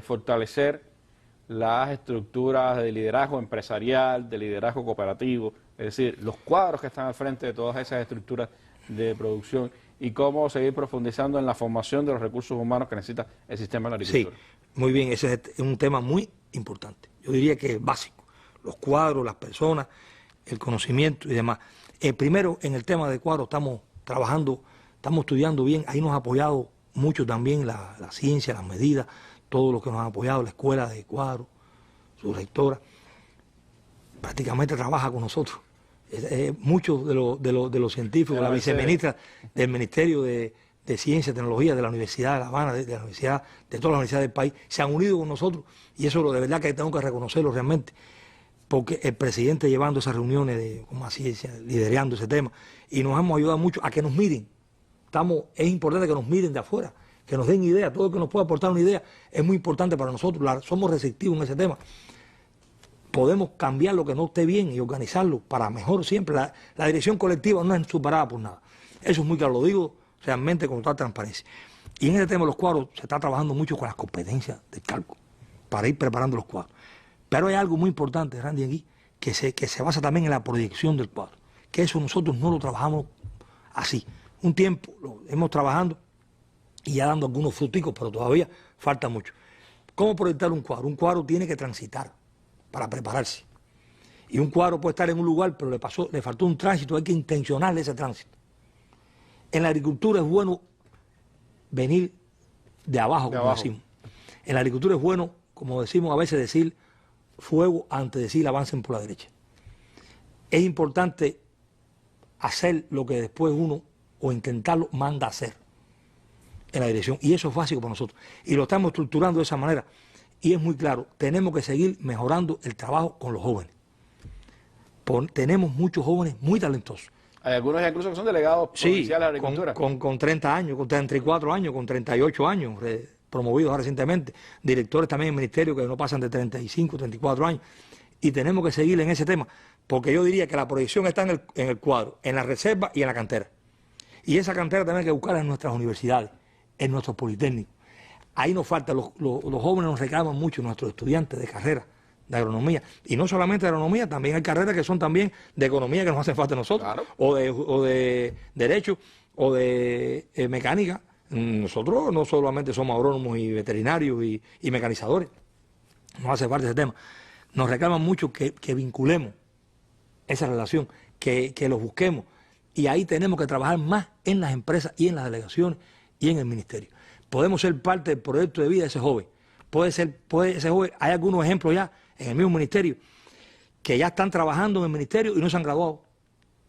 fortalecer las estructuras de liderazgo empresarial, de liderazgo cooperativo? Es decir, los cuadros que están al frente de todas esas estructuras de producción y cómo seguir profundizando en la formación de los recursos humanos que necesita el sistema de la agricultura. Sí, muy bien, ese es un tema muy importante. Yo diría que es básico. Los cuadros, las personas, el conocimiento y demás. Primero, en el tema de cuadros estamos trabajando, estamos estudiando bien. Ahí nos ha apoyado mucho también la ciencia, las medidas, todo lo que nos ha apoyado, la escuela de cuadros, su rectora. Prácticamente trabaja con nosotros. Muchos de los científicos, la viceministra del Ministerio de Ciencia y Tecnología de la Universidad de La Habana, de la Universidad, de todas las universidades del país, se han unido con nosotros y eso de verdad que tengo que reconocerlo realmente, porque el presidente llevando esas reuniones, como así, liderando ese tema, y nos hemos ayudado mucho a que nos miren. Es importante que nos miren de afuera, que nos den ideas, todo lo que nos pueda aportar una idea es muy importante para nosotros, somos receptivos en ese tema. Podemos cambiar lo que no esté bien y organizarlo para mejor siempre. La dirección colectiva no es superada por nada. Eso es muy claro, lo digo realmente con total transparencia. Y en ese tema de los cuadros se está trabajando mucho con las competencias del cálculo para ir preparando los cuadros. Pero hay algo muy importante, Randy, aquí, que se basa también en la proyección del cuadro. Que eso nosotros no lo trabajamos así. Un tiempo lo hemos trabajando y ya dando algunos fruticos, pero todavía falta mucho. ¿Cómo proyectar un cuadro? Un cuadro tiene que transitar para prepararse. Y un cuadro puede estar en un lugar, pero le faltó un tránsito, hay que intencionarle ese tránsito. En la agricultura es bueno venir de abajo, como decimos. En la agricultura es bueno, como decimos a veces, decir fuego antes de decir avancen por la derecha. Es importante hacer lo que después uno, o intentarlo, manda a hacer en la dirección. Y eso es básico para nosotros. Y lo estamos estructurando de esa manera. Y es muy claro, tenemos que seguir mejorando el trabajo con los jóvenes. Tenemos muchos jóvenes muy talentosos. Hay algunos incluso que son delegados provinciales de la agricultura. Con 30 años, con 34 años, con 38 años, promovidos recientemente. Directores también en el ministerio que no pasan de 35, 34 años. Y tenemos que seguir en ese tema, porque yo diría que la proyección está en el cuadro, en la reserva y en la cantera. Y esa cantera también hay que buscarla en nuestras universidades, en nuestros politécnicos. Ahí nos falta, los jóvenes nos reclaman mucho, nuestros estudiantes de carrera de agronomía. Y no solamente de agronomía, también hay carreras que son también de economía que nos hacen falta a nosotros. Claro. O de derecho, o de mecánica. Nosotros no solamente somos agrónomos y veterinarios y mecanizadores. Nos hace falta ese tema. Nos reclaman mucho que vinculemos esa relación, que los busquemos. Y ahí tenemos que trabajar más en las empresas y en las delegaciones y en el ministerio. Podemos ser parte del proyecto de vida de ese joven. Ese joven, hay algunos ejemplos ya en el mismo ministerio que ya están trabajando en el ministerio y no se han graduado,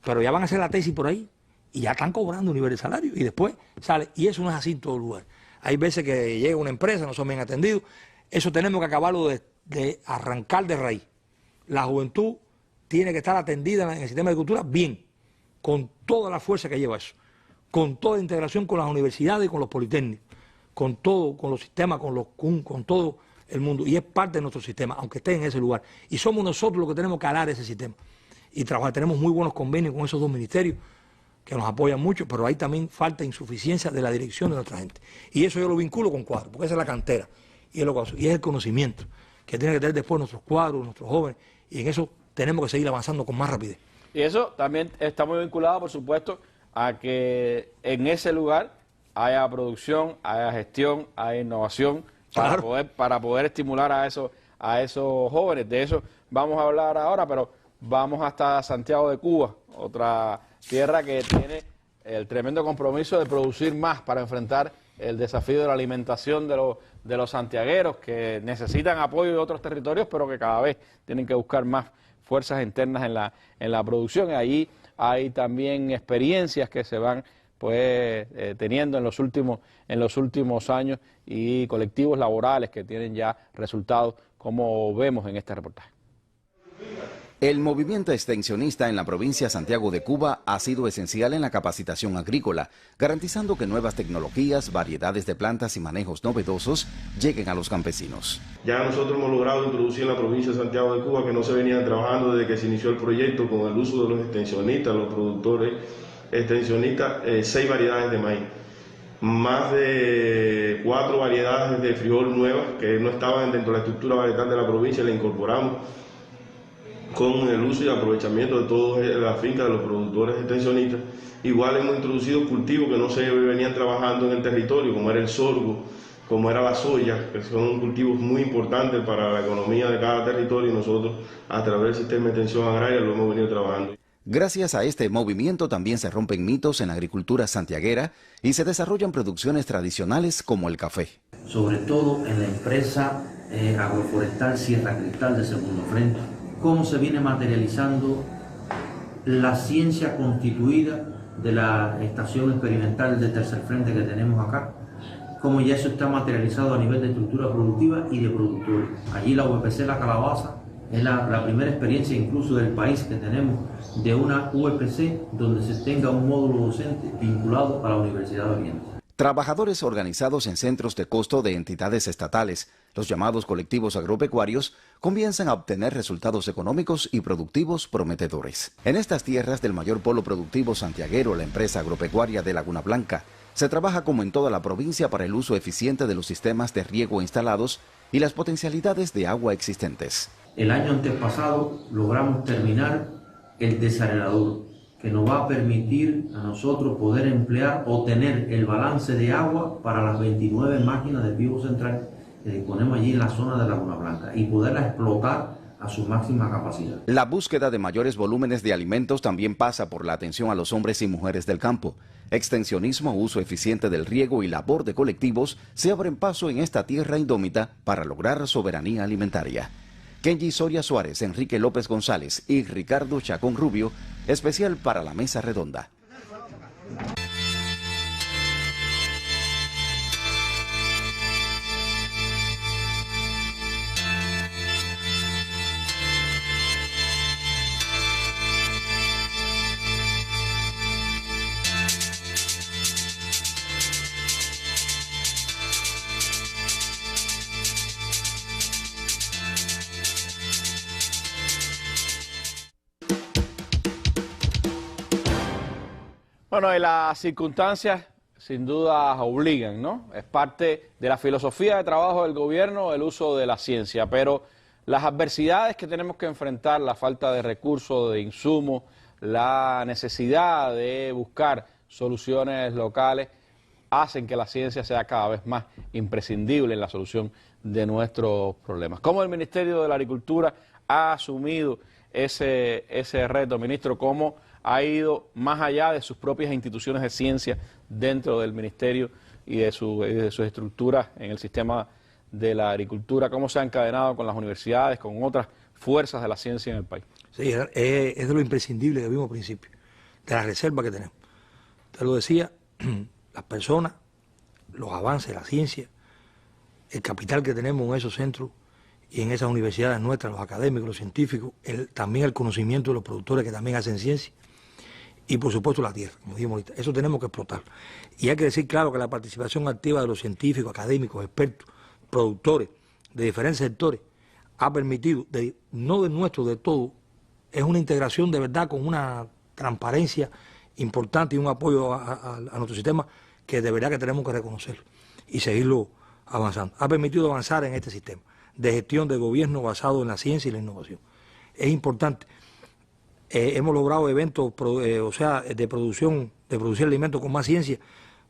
pero ya van a hacer la tesis por ahí y ya están cobrando un nivel de salario y después sale. Y eso no es así en todo lugar. Hay veces que llega una empresa, no son bien atendidos. Eso tenemos que acabarlo de arrancar de raíz. La juventud tiene que estar atendida en el sistema de agricultura bien, con toda la fuerza que lleva eso, con toda la integración con las universidades y con los politécnicos, con todo, con los sistemas, con todo el mundo. Y es parte de nuestro sistema, aunque esté en ese lugar. Y somos nosotros los que tenemos que alar ese sistema y trabajar. Tenemos muy buenos convenios con esos dos ministerios que nos apoyan mucho, pero ahí también falta insuficiencia de la dirección de nuestra gente. Y eso yo lo vinculo con cuadros, porque esa es la cantera y es el conocimiento que tienen que tener después nuestros cuadros, nuestros jóvenes, y en eso tenemos que seguir avanzando con más rapidez. Y eso también está muy vinculado, por supuesto, a que en ese lugar haya producción, haya gestión, haya innovación, para poder estimular a esos jóvenes. De eso vamos a hablar ahora, pero vamos hasta Santiago de Cuba, otra tierra que tiene el tremendo compromiso de producir más para enfrentar el desafío de la alimentación de los santiagueros, que necesitan apoyo de otros territorios, pero que cada vez tienen que buscar más fuerzas internas en la producción. Y allí hay también experiencias que se van pues teniendo en los últimos años y colectivos laborales que tienen ya resultados, como vemos en este reportaje. El movimiento extensionista en la provincia de Santiago de Cuba ha sido esencial en la capacitación agrícola, garantizando que nuevas tecnologías, variedades de plantas y manejos novedosos lleguen a los campesinos. Ya nosotros hemos logrado introducir en la provincia de Santiago de Cuba, que no se venían trabajando desde que se inició el proyecto, con el uso de los extensionistas, los productores extensionistas, 6 variedades de maíz, más de 4 variedades de frijol nuevas que no estaban dentro de la estructura varietal de la provincia, le incorporamos con el uso y aprovechamiento de todas las fincas de los productores extensionistas. Igual hemos introducido cultivos que no se venían trabajando en el territorio, como era el sorgo, como era la soya, que son cultivos muy importantes para la economía de cada territorio, y nosotros a través del sistema de extensión agraria lo hemos venido trabajando. Gracias a este movimiento también se rompen mitos en la agricultura santiaguera y se desarrollan producciones tradicionales como el café. Sobre todo en la empresa agroforestal Sierra Cristal de Segundo Frente, cómo se viene materializando la ciencia constituida de la estación experimental de Tercer Frente que tenemos acá, cómo ya eso está materializado a nivel de estructura productiva y de productores. Allí la UPC La Calabaza es la primera experiencia incluso del país que tenemos de una UPC donde se tenga un módulo docente vinculado a la Universidad de Oriente. Trabajadores organizados en centros de costo de entidades estatales, los llamados colectivos agropecuarios, comienzan a obtener resultados económicos y productivos prometedores. En estas tierras del mayor polo productivo santiaguero, la empresa agropecuaria de Laguna Blanca, se trabaja como en toda la provincia para el uso eficiente de los sistemas de riego instalados y las potencialidades de agua existentes. El año antepasado logramos terminar el desarenador, que nos va a permitir a nosotros poder emplear o tener el balance de agua para las 29 máquinas de pivo central que disponemos allí en la zona de Laguna Blanca y poderlas explotar a su máxima capacidad. La búsqueda de mayores volúmenes de alimentos también pasa por la atención a los hombres y mujeres del campo. Extensionismo, uso eficiente del riego y labor de colectivos se abren paso en esta tierra indómita para lograr soberanía alimentaria. Kenji Soria Suárez, Enrique López González y Ricardo Chacón Rubio, especial para la Mesa Redonda. Bueno, y las circunstancias sin duda obligan, ¿no? Es parte de la filosofía de trabajo del gobierno el uso de la ciencia, pero las adversidades que tenemos que enfrentar, la falta de recursos, de insumos, la necesidad de buscar soluciones locales, hacen que la ciencia sea cada vez más imprescindible en la solución de nuestros problemas. ¿Cómo el Ministerio de la Agricultura ha asumido ese reto, ministro? ¿Cómo ha ido más allá de sus propias instituciones de ciencia dentro del Ministerio y de sus estructuras en el sistema de la agricultura? ¿Cómo se ha encadenado con las universidades, con otras fuerzas de la ciencia en el país? Sí, es de lo imprescindible que vimos al principio, de la reserva que tenemos. Usted lo decía, las personas, los avances de la ciencia, el capital que tenemos en esos centros y en esas universidades nuestras, los académicos, los científicos, también el conocimiento de los productores que también hacen ciencia, y por supuesto la tierra, como dijimos ahorita. Eso tenemos que explotar. Y hay que decir claro que la participación activa de los científicos, académicos, expertos, productores de diferentes sectores ha permitido, no de nuestro, de todo, es una integración de verdad con una transparencia importante y un apoyo a nuestro sistema que de verdad que tenemos que reconocerlo y seguirlo avanzando. Ha permitido avanzar en este sistema de gestión de gobierno basado en la ciencia y la innovación. Es importante. Hemos logrado eventos de producir alimentos con más ciencia,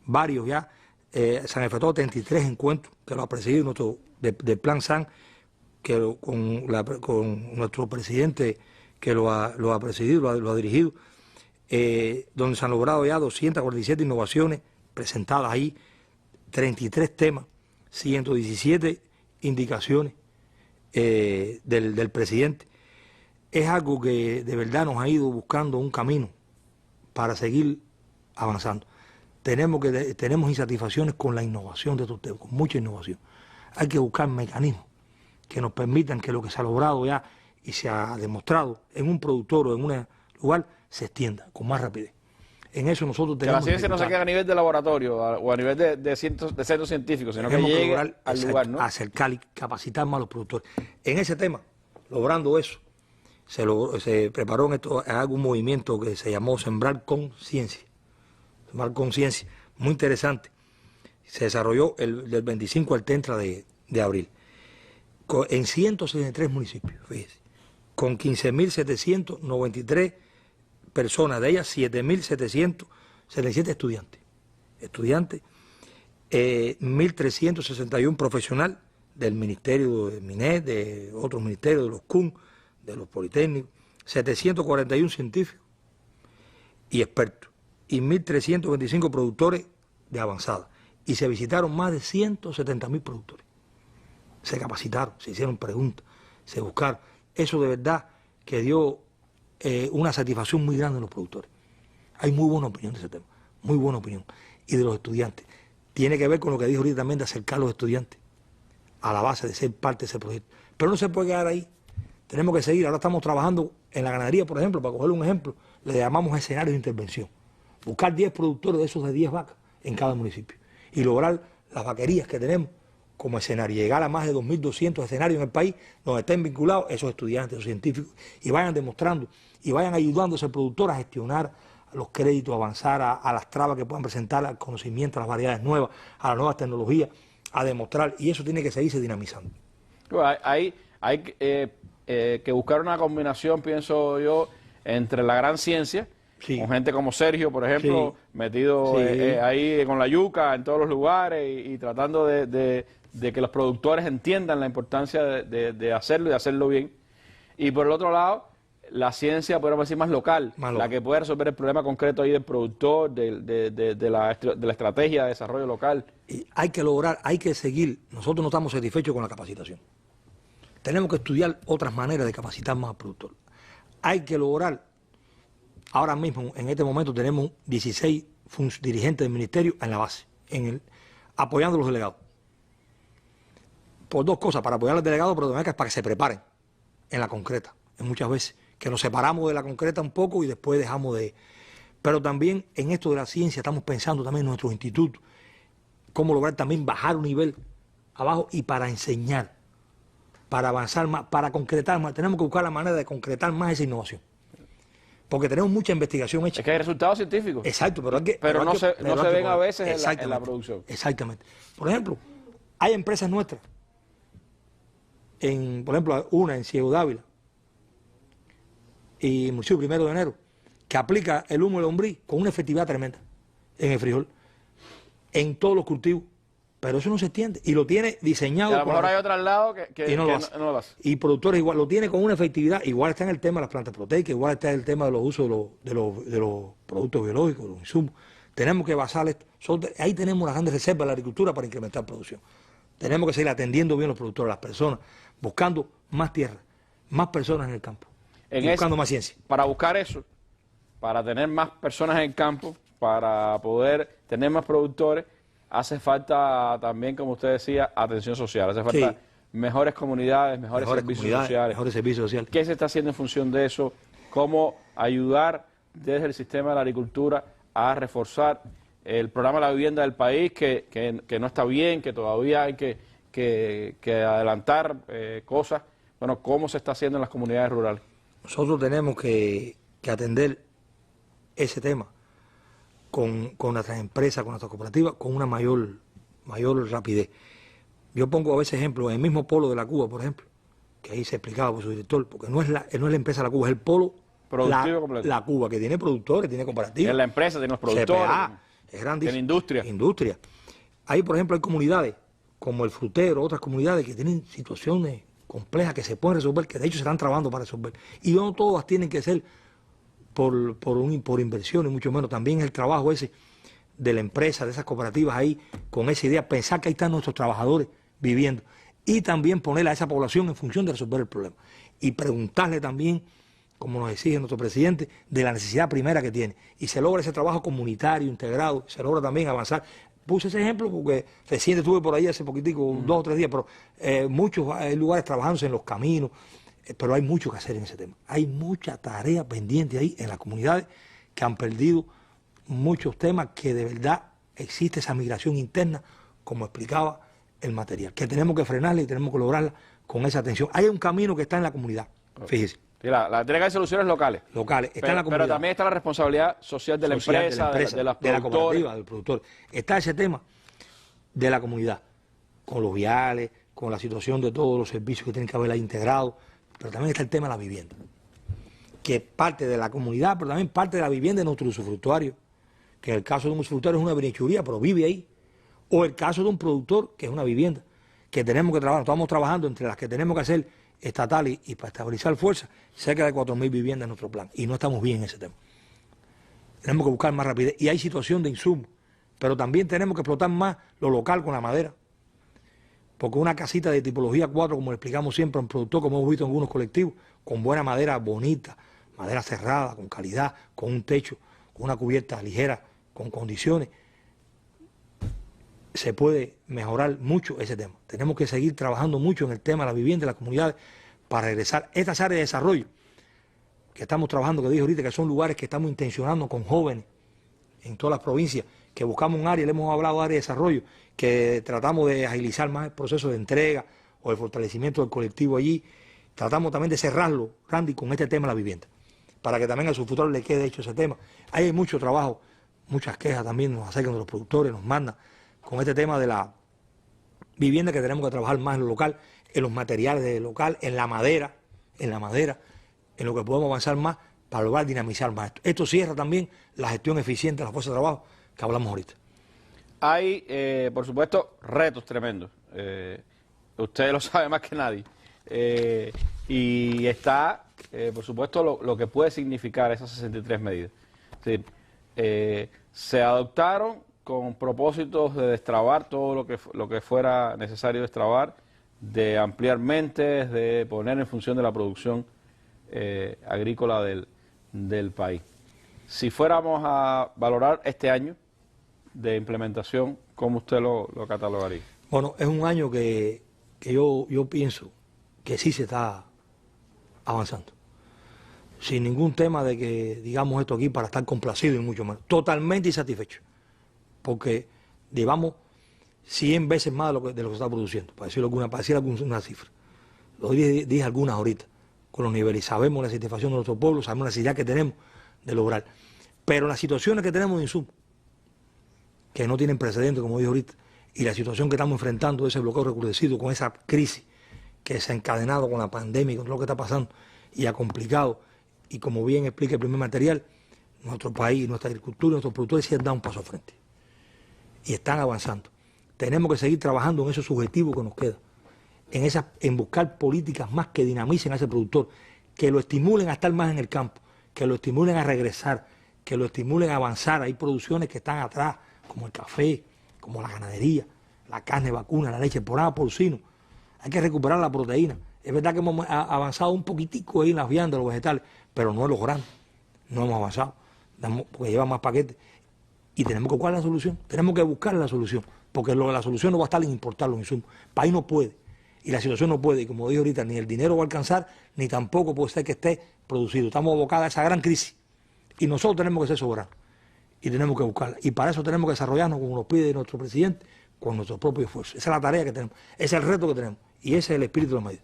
varios ya. Se han efectuado 33 encuentros que lo ha presidido nuestro del Plan SAN, con nuestro presidente que lo ha presidido, lo ha dirigido, donde se han logrado ya 247 innovaciones presentadas ahí, 33 temas, 117 indicaciones del presidente. Es algo que de verdad nos ha ido buscando un camino para seguir avanzando. Tenemos insatisfacciones con la innovación de estos temas, con mucha innovación. Hay que buscar mecanismos que nos permitan que lo que se ha logrado ya y se ha demostrado en un productor o en un lugar se extienda con más rapidez. En eso nosotros tenemos que la ciencia no se quede a nivel de laboratorio o a nivel de centros científicos, sino que llegue al lugar, ¿no? Acercar y capacitar más a los productores. En ese tema, logrando eso, se preparó algún movimiento que se llamó Sembrar Conciencia. Sembrar Conciencia, muy interesante. Se desarrolló del 25 al 30 de abril, en 163 municipios, fíjese, con 15.793 personas, de ellas 7.777 estudiantes, 1.361 profesionales del Ministerio de MINET, de otros ministerios, de los CUN, de los Politécnicos, 741 científicos y expertos, y 1.325 productores de avanzada. Y se visitaron más de 170.000 productores. Se capacitaron, se hicieron preguntas, se buscaron. Eso de verdad que dio una satisfacción muy grande en los productores. Hay muy buena opinión de ese tema, muy buena opinión. Y de los estudiantes. Tiene que ver con lo que dijo ahorita también de acercar a los estudiantes a la base de ser parte de ese proyecto. Pero no se puede quedar ahí. Tenemos que seguir. Ahora estamos trabajando en la ganadería, por ejemplo, para coger un ejemplo, le llamamos escenarios de intervención. Buscar 10 productores de esos de 10 vacas en cada municipio y lograr las vaquerías que tenemos como escenario, llegar a más de 2.200 escenarios en el país donde estén vinculados esos estudiantes, esos científicos, y vayan demostrando y vayan ayudando a ese productor a gestionar los créditos, a avanzar a las trabas que puedan presentar, al conocimiento, a las variedades nuevas, a las nuevas tecnologías, a demostrar, y eso tiene que seguirse dinamizando. Bueno, hay que buscar una combinación, pienso yo, entre la gran ciencia, sí, con gente como Sergio, por ejemplo, sí, metido sí, ahí con la yuca en todos los lugares y tratando de que los productores entiendan la importancia de hacerlo y de hacerlo bien. Y por el otro lado, la ciencia, podemos decir, más local, la que puede resolver el problema concreto ahí del productor, de la estrategia de desarrollo local. Y hay que lograr, hay que seguir. Nosotros no estamos satisfechos con la capacitación. Tenemos que estudiar otras maneras de capacitar más al productor. Hay que lograr, ahora mismo, en este momento, tenemos 16 dirigentes del ministerio en la base, apoyando a los delegados. Por dos cosas, para apoyar a los delegados, pero también para que se preparen en la concreta, en muchas veces, que nos separamos de la concreta un poco y después dejamos de... Pero también en esto de la ciencia estamos pensando también en nuestros institutos, cómo lograr también bajar un nivel abajo y para enseñar, para avanzar más, para concretar más. Tenemos que buscar la manera de concretar más esa innovación. Porque tenemos mucha investigación hecha. Es que hay resultados científicos. Exacto, pero no se ven a veces en la producción. Exactamente. Por ejemplo, hay empresas nuestras, por ejemplo, una en Ciego Dávila y municipio 1 de enero, que aplica el humo de lombriz con una efectividad tremenda en el frijol, en todos los cultivos, pero eso no se extiende y lo tiene diseñado. Y a lo mejor hay otro al lado que no lo hace. Y productores igual, lo tiene con una efectividad, igual está en el tema de las plantas proteicas, igual está en el tema de los usos de los productos biológicos, de los insumos. Tenemos que basar esto. Ahí tenemos las grandes reservas de la agricultura para incrementar producción. Tenemos que seguir atendiendo bien a los productores, a las personas, buscando más tierra, más personas en el campo, buscando más ciencia. Para buscar eso, para tener más personas en el campo, para poder tener más productores, hace falta también, como usted decía, atención social, hace falta mejores comunidades, mejores servicios sociales. ¿Qué se está haciendo en función de eso? ¿Cómo ayudar desde el sistema de la agricultura a reforzar el programa de la vivienda del país, que no está bien, que todavía hay que adelantar cosas? Bueno, ¿cómo se está haciendo en las comunidades rurales? Nosotros tenemos que atender ese tema con nuestras empresas, con nuestras cooperativas, con una mayor rapidez. Yo pongo a veces ejemplos, en el mismo polo de la Cuba, por ejemplo, que ahí se explicaba por su director, porque no es la empresa de la Cuba, es el polo productivo completo. La Cuba, que tiene productores, tiene cooperativas. Es la empresa, tiene los productores. CPA, es grandísimo. Tiene industria. Ahí, por ejemplo, hay comunidades, como el Frutero, otras comunidades que tienen situaciones complejas que se pueden resolver, que de hecho se están trabajando para resolver. Y no todas tienen que ser por inversión, y mucho menos. También el trabajo ese de la empresa, de esas cooperativas ahí, con esa idea, pensar que ahí están nuestros trabajadores viviendo. Y también poner a esa población en función de resolver el problema. Y preguntarle también como nos exige nuestro presidente, de la necesidad primera que tiene. Y se logra ese trabajo comunitario, integrado, se logra también avanzar. Puse ese ejemplo porque recién estuve por ahí hace poquitico, 2 o 3 días, pero muchos lugares trabajándose en los caminos, pero hay mucho que hacer en ese tema. Hay mucha tarea pendiente ahí en las comunidades que han perdido muchos temas, que de verdad existe esa migración interna, como explicaba el material, que tenemos que frenarla y tenemos que lograrla con esa atención. Hay un camino que está en la comunidad, fíjese. Sí, la entrega de soluciones locales. Está en la comunidad. Pero también está la responsabilidad social de la empresa, de los de la cooperativa, del productor. Está ese tema de la comunidad, con los viales, con la situación de todos los servicios que tienen que haber ahí integrados, pero también está el tema de la vivienda, que es parte de la comunidad, pero también parte de la vivienda de nuestro usufructuario, que en el caso de un usufructuario es una benechuría, pero vive ahí. O el caso de un productor, que es una vivienda, que tenemos que trabajar, estamos trabajando entre las que tenemos que hacer estatales y para estabilizar fuerzas, cerca de 4.000 viviendas en nuestro plan, y no estamos bien en ese tema. Tenemos que buscar más rapidez, y hay situación de insumos, pero también tenemos que explotar más lo local con la madera, porque una casita de tipología 4, como le explicamos siempre a un productor, como hemos visto en algunos colectivos, con buena madera bonita, madera cerrada, con calidad, con un techo, con una cubierta ligera, con condiciones, se puede mejorar mucho ese tema. Tenemos que seguir trabajando mucho en el tema de la vivienda y las comunidades para regresar estas áreas de desarrollo que estamos trabajando, que dije ahorita, que son lugares que estamos intencionando con jóvenes en todas las provincias, que buscamos un área, le hemos hablado de área de desarrollo, que tratamos de agilizar más el proceso de entrega o el fortalecimiento del colectivo allí. Tratamos también de cerrarlo, Randy, con este tema de la vivienda, para que también a su futuro le quede hecho ese tema. Hay mucho trabajo, muchas quejas también nos acercan de los productores, nos mandan con este tema de la vivienda, que tenemos que trabajar más en lo local, en los materiales de local, en la madera, en lo que podemos avanzar más para lograr dinamizar más esto. Esto cierra también la gestión eficiente de la fuerza de trabajo que hablamos ahorita. Hay, por supuesto, retos tremendos. Usted lo sabe más que nadie. Y está, por supuesto, lo que puede significar esas 63 medidas. Es decir, se adoptaron con propósitos de destrabar todo lo que fuera necesario destrabar, de ampliar mentes, de poner en función de la producción agrícola del país. Si fuéramos a valorar este año de implementación, ¿cómo usted lo catalogaría? Bueno, es un año que yo pienso que sí se está avanzando. Sin ningún tema de que digamos esto aquí para estar complacido y mucho más. Totalmente insatisfecho. Porque llevamos 100 veces más de lo que se está produciendo, para decir alguna cifra. Lo dije algunas ahorita, con los niveles. Sabemos la satisfacción de nuestro pueblo, sabemos la necesidad que tenemos de lograr. Pero las situaciones que tenemos de insumos, que no tienen precedentes, como dije ahorita, y la situación que estamos enfrentando, ese bloqueo recrudecido, con esa crisis que se ha encadenado con la pandemia, con lo que está pasando, y ha complicado, y como bien explica el primer material, nuestro país, nuestra agricultura, nuestros productores sí han dado un paso al frente. Y están avanzando. Tenemos que seguir trabajando en esos objetivos que nos quedan, en buscar políticas más que dinamicen a ese productor, que lo estimulen a estar más en el campo, que lo estimulen a regresar, que lo estimulen a avanzar. Hay producciones que están atrás, como el café, como la ganadería, la carne vacuna, la leche, el programa porcino. Hay que recuperar la proteína. Es verdad que hemos avanzado un poquitico ahí en las viandas, los vegetales, pero no en los grandes. No hemos avanzado, porque lleva más paquetes. Y tenemos que buscar la solución, tenemos que buscar la solución, porque la solución no va a estar en importar los insumos. El país no puede, y la situación no puede, y como dije ahorita, ni el dinero va a alcanzar, ni tampoco puede ser que esté producido. Estamos abocados a esa gran crisis, y nosotros tenemos que ser soberanos, y tenemos que buscarla. Y para eso tenemos que desarrollarnos, como nos pide nuestro presidente, con nuestro propio esfuerzo. Esa es la tarea que tenemos, ese es el reto que tenemos, y ese es el espíritu de la medida.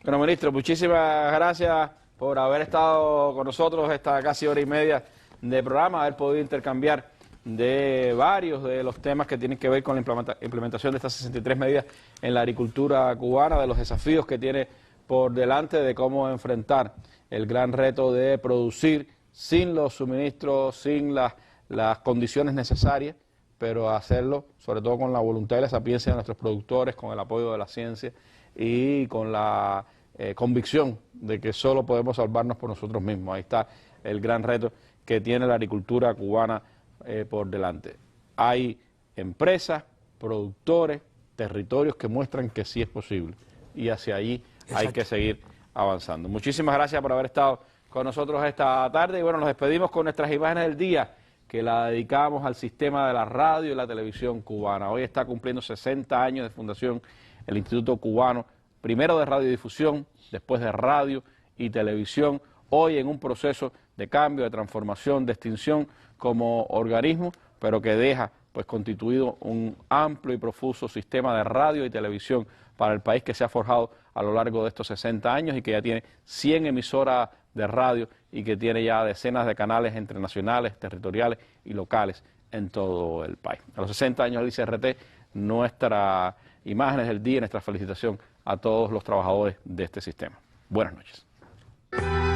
Bueno, ministro, muchísimas gracias por haber estado con nosotros esta casi hora y media de programa, haber podido intercambiar de varios de los temas que tienen que ver con la implementación de estas 63 medidas en la agricultura cubana, de los desafíos que tiene por delante, de cómo enfrentar el gran reto de producir sin los suministros, sin las condiciones necesarias, pero hacerlo sobre todo con la voluntad y la sapiencia de nuestros productores, con el apoyo de la ciencia y con la convicción de que solo podemos salvarnos por nosotros mismos. Ahí está el gran reto que tiene la agricultura cubana por delante. Hay empresas, productores, territorios que muestran que sí es posible y hacia allí hay que seguir avanzando. Muchísimas gracias por haber estado con nosotros esta tarde. Y bueno, nos despedimos con nuestras imágenes del día, que la dedicamos al sistema de la radio y la televisión cubana. Hoy está cumpliendo 60 años de fundación el Instituto Cubano, primero de radiodifusión, después de radio y televisión, hoy en un proceso de cambio, de transformación, de extinción como organismo, pero que deja pues constituido un amplio y profuso sistema de radio y televisión para el país, que se ha forjado a lo largo de estos 60 años y que ya tiene 100 emisoras de radio y que tiene ya decenas de canales entre nacionales, territoriales y locales en todo el país. A los 60 años del ICRT, nuestras imágenes del día, nuestra felicitación a todos los trabajadores de este sistema. Buenas noches.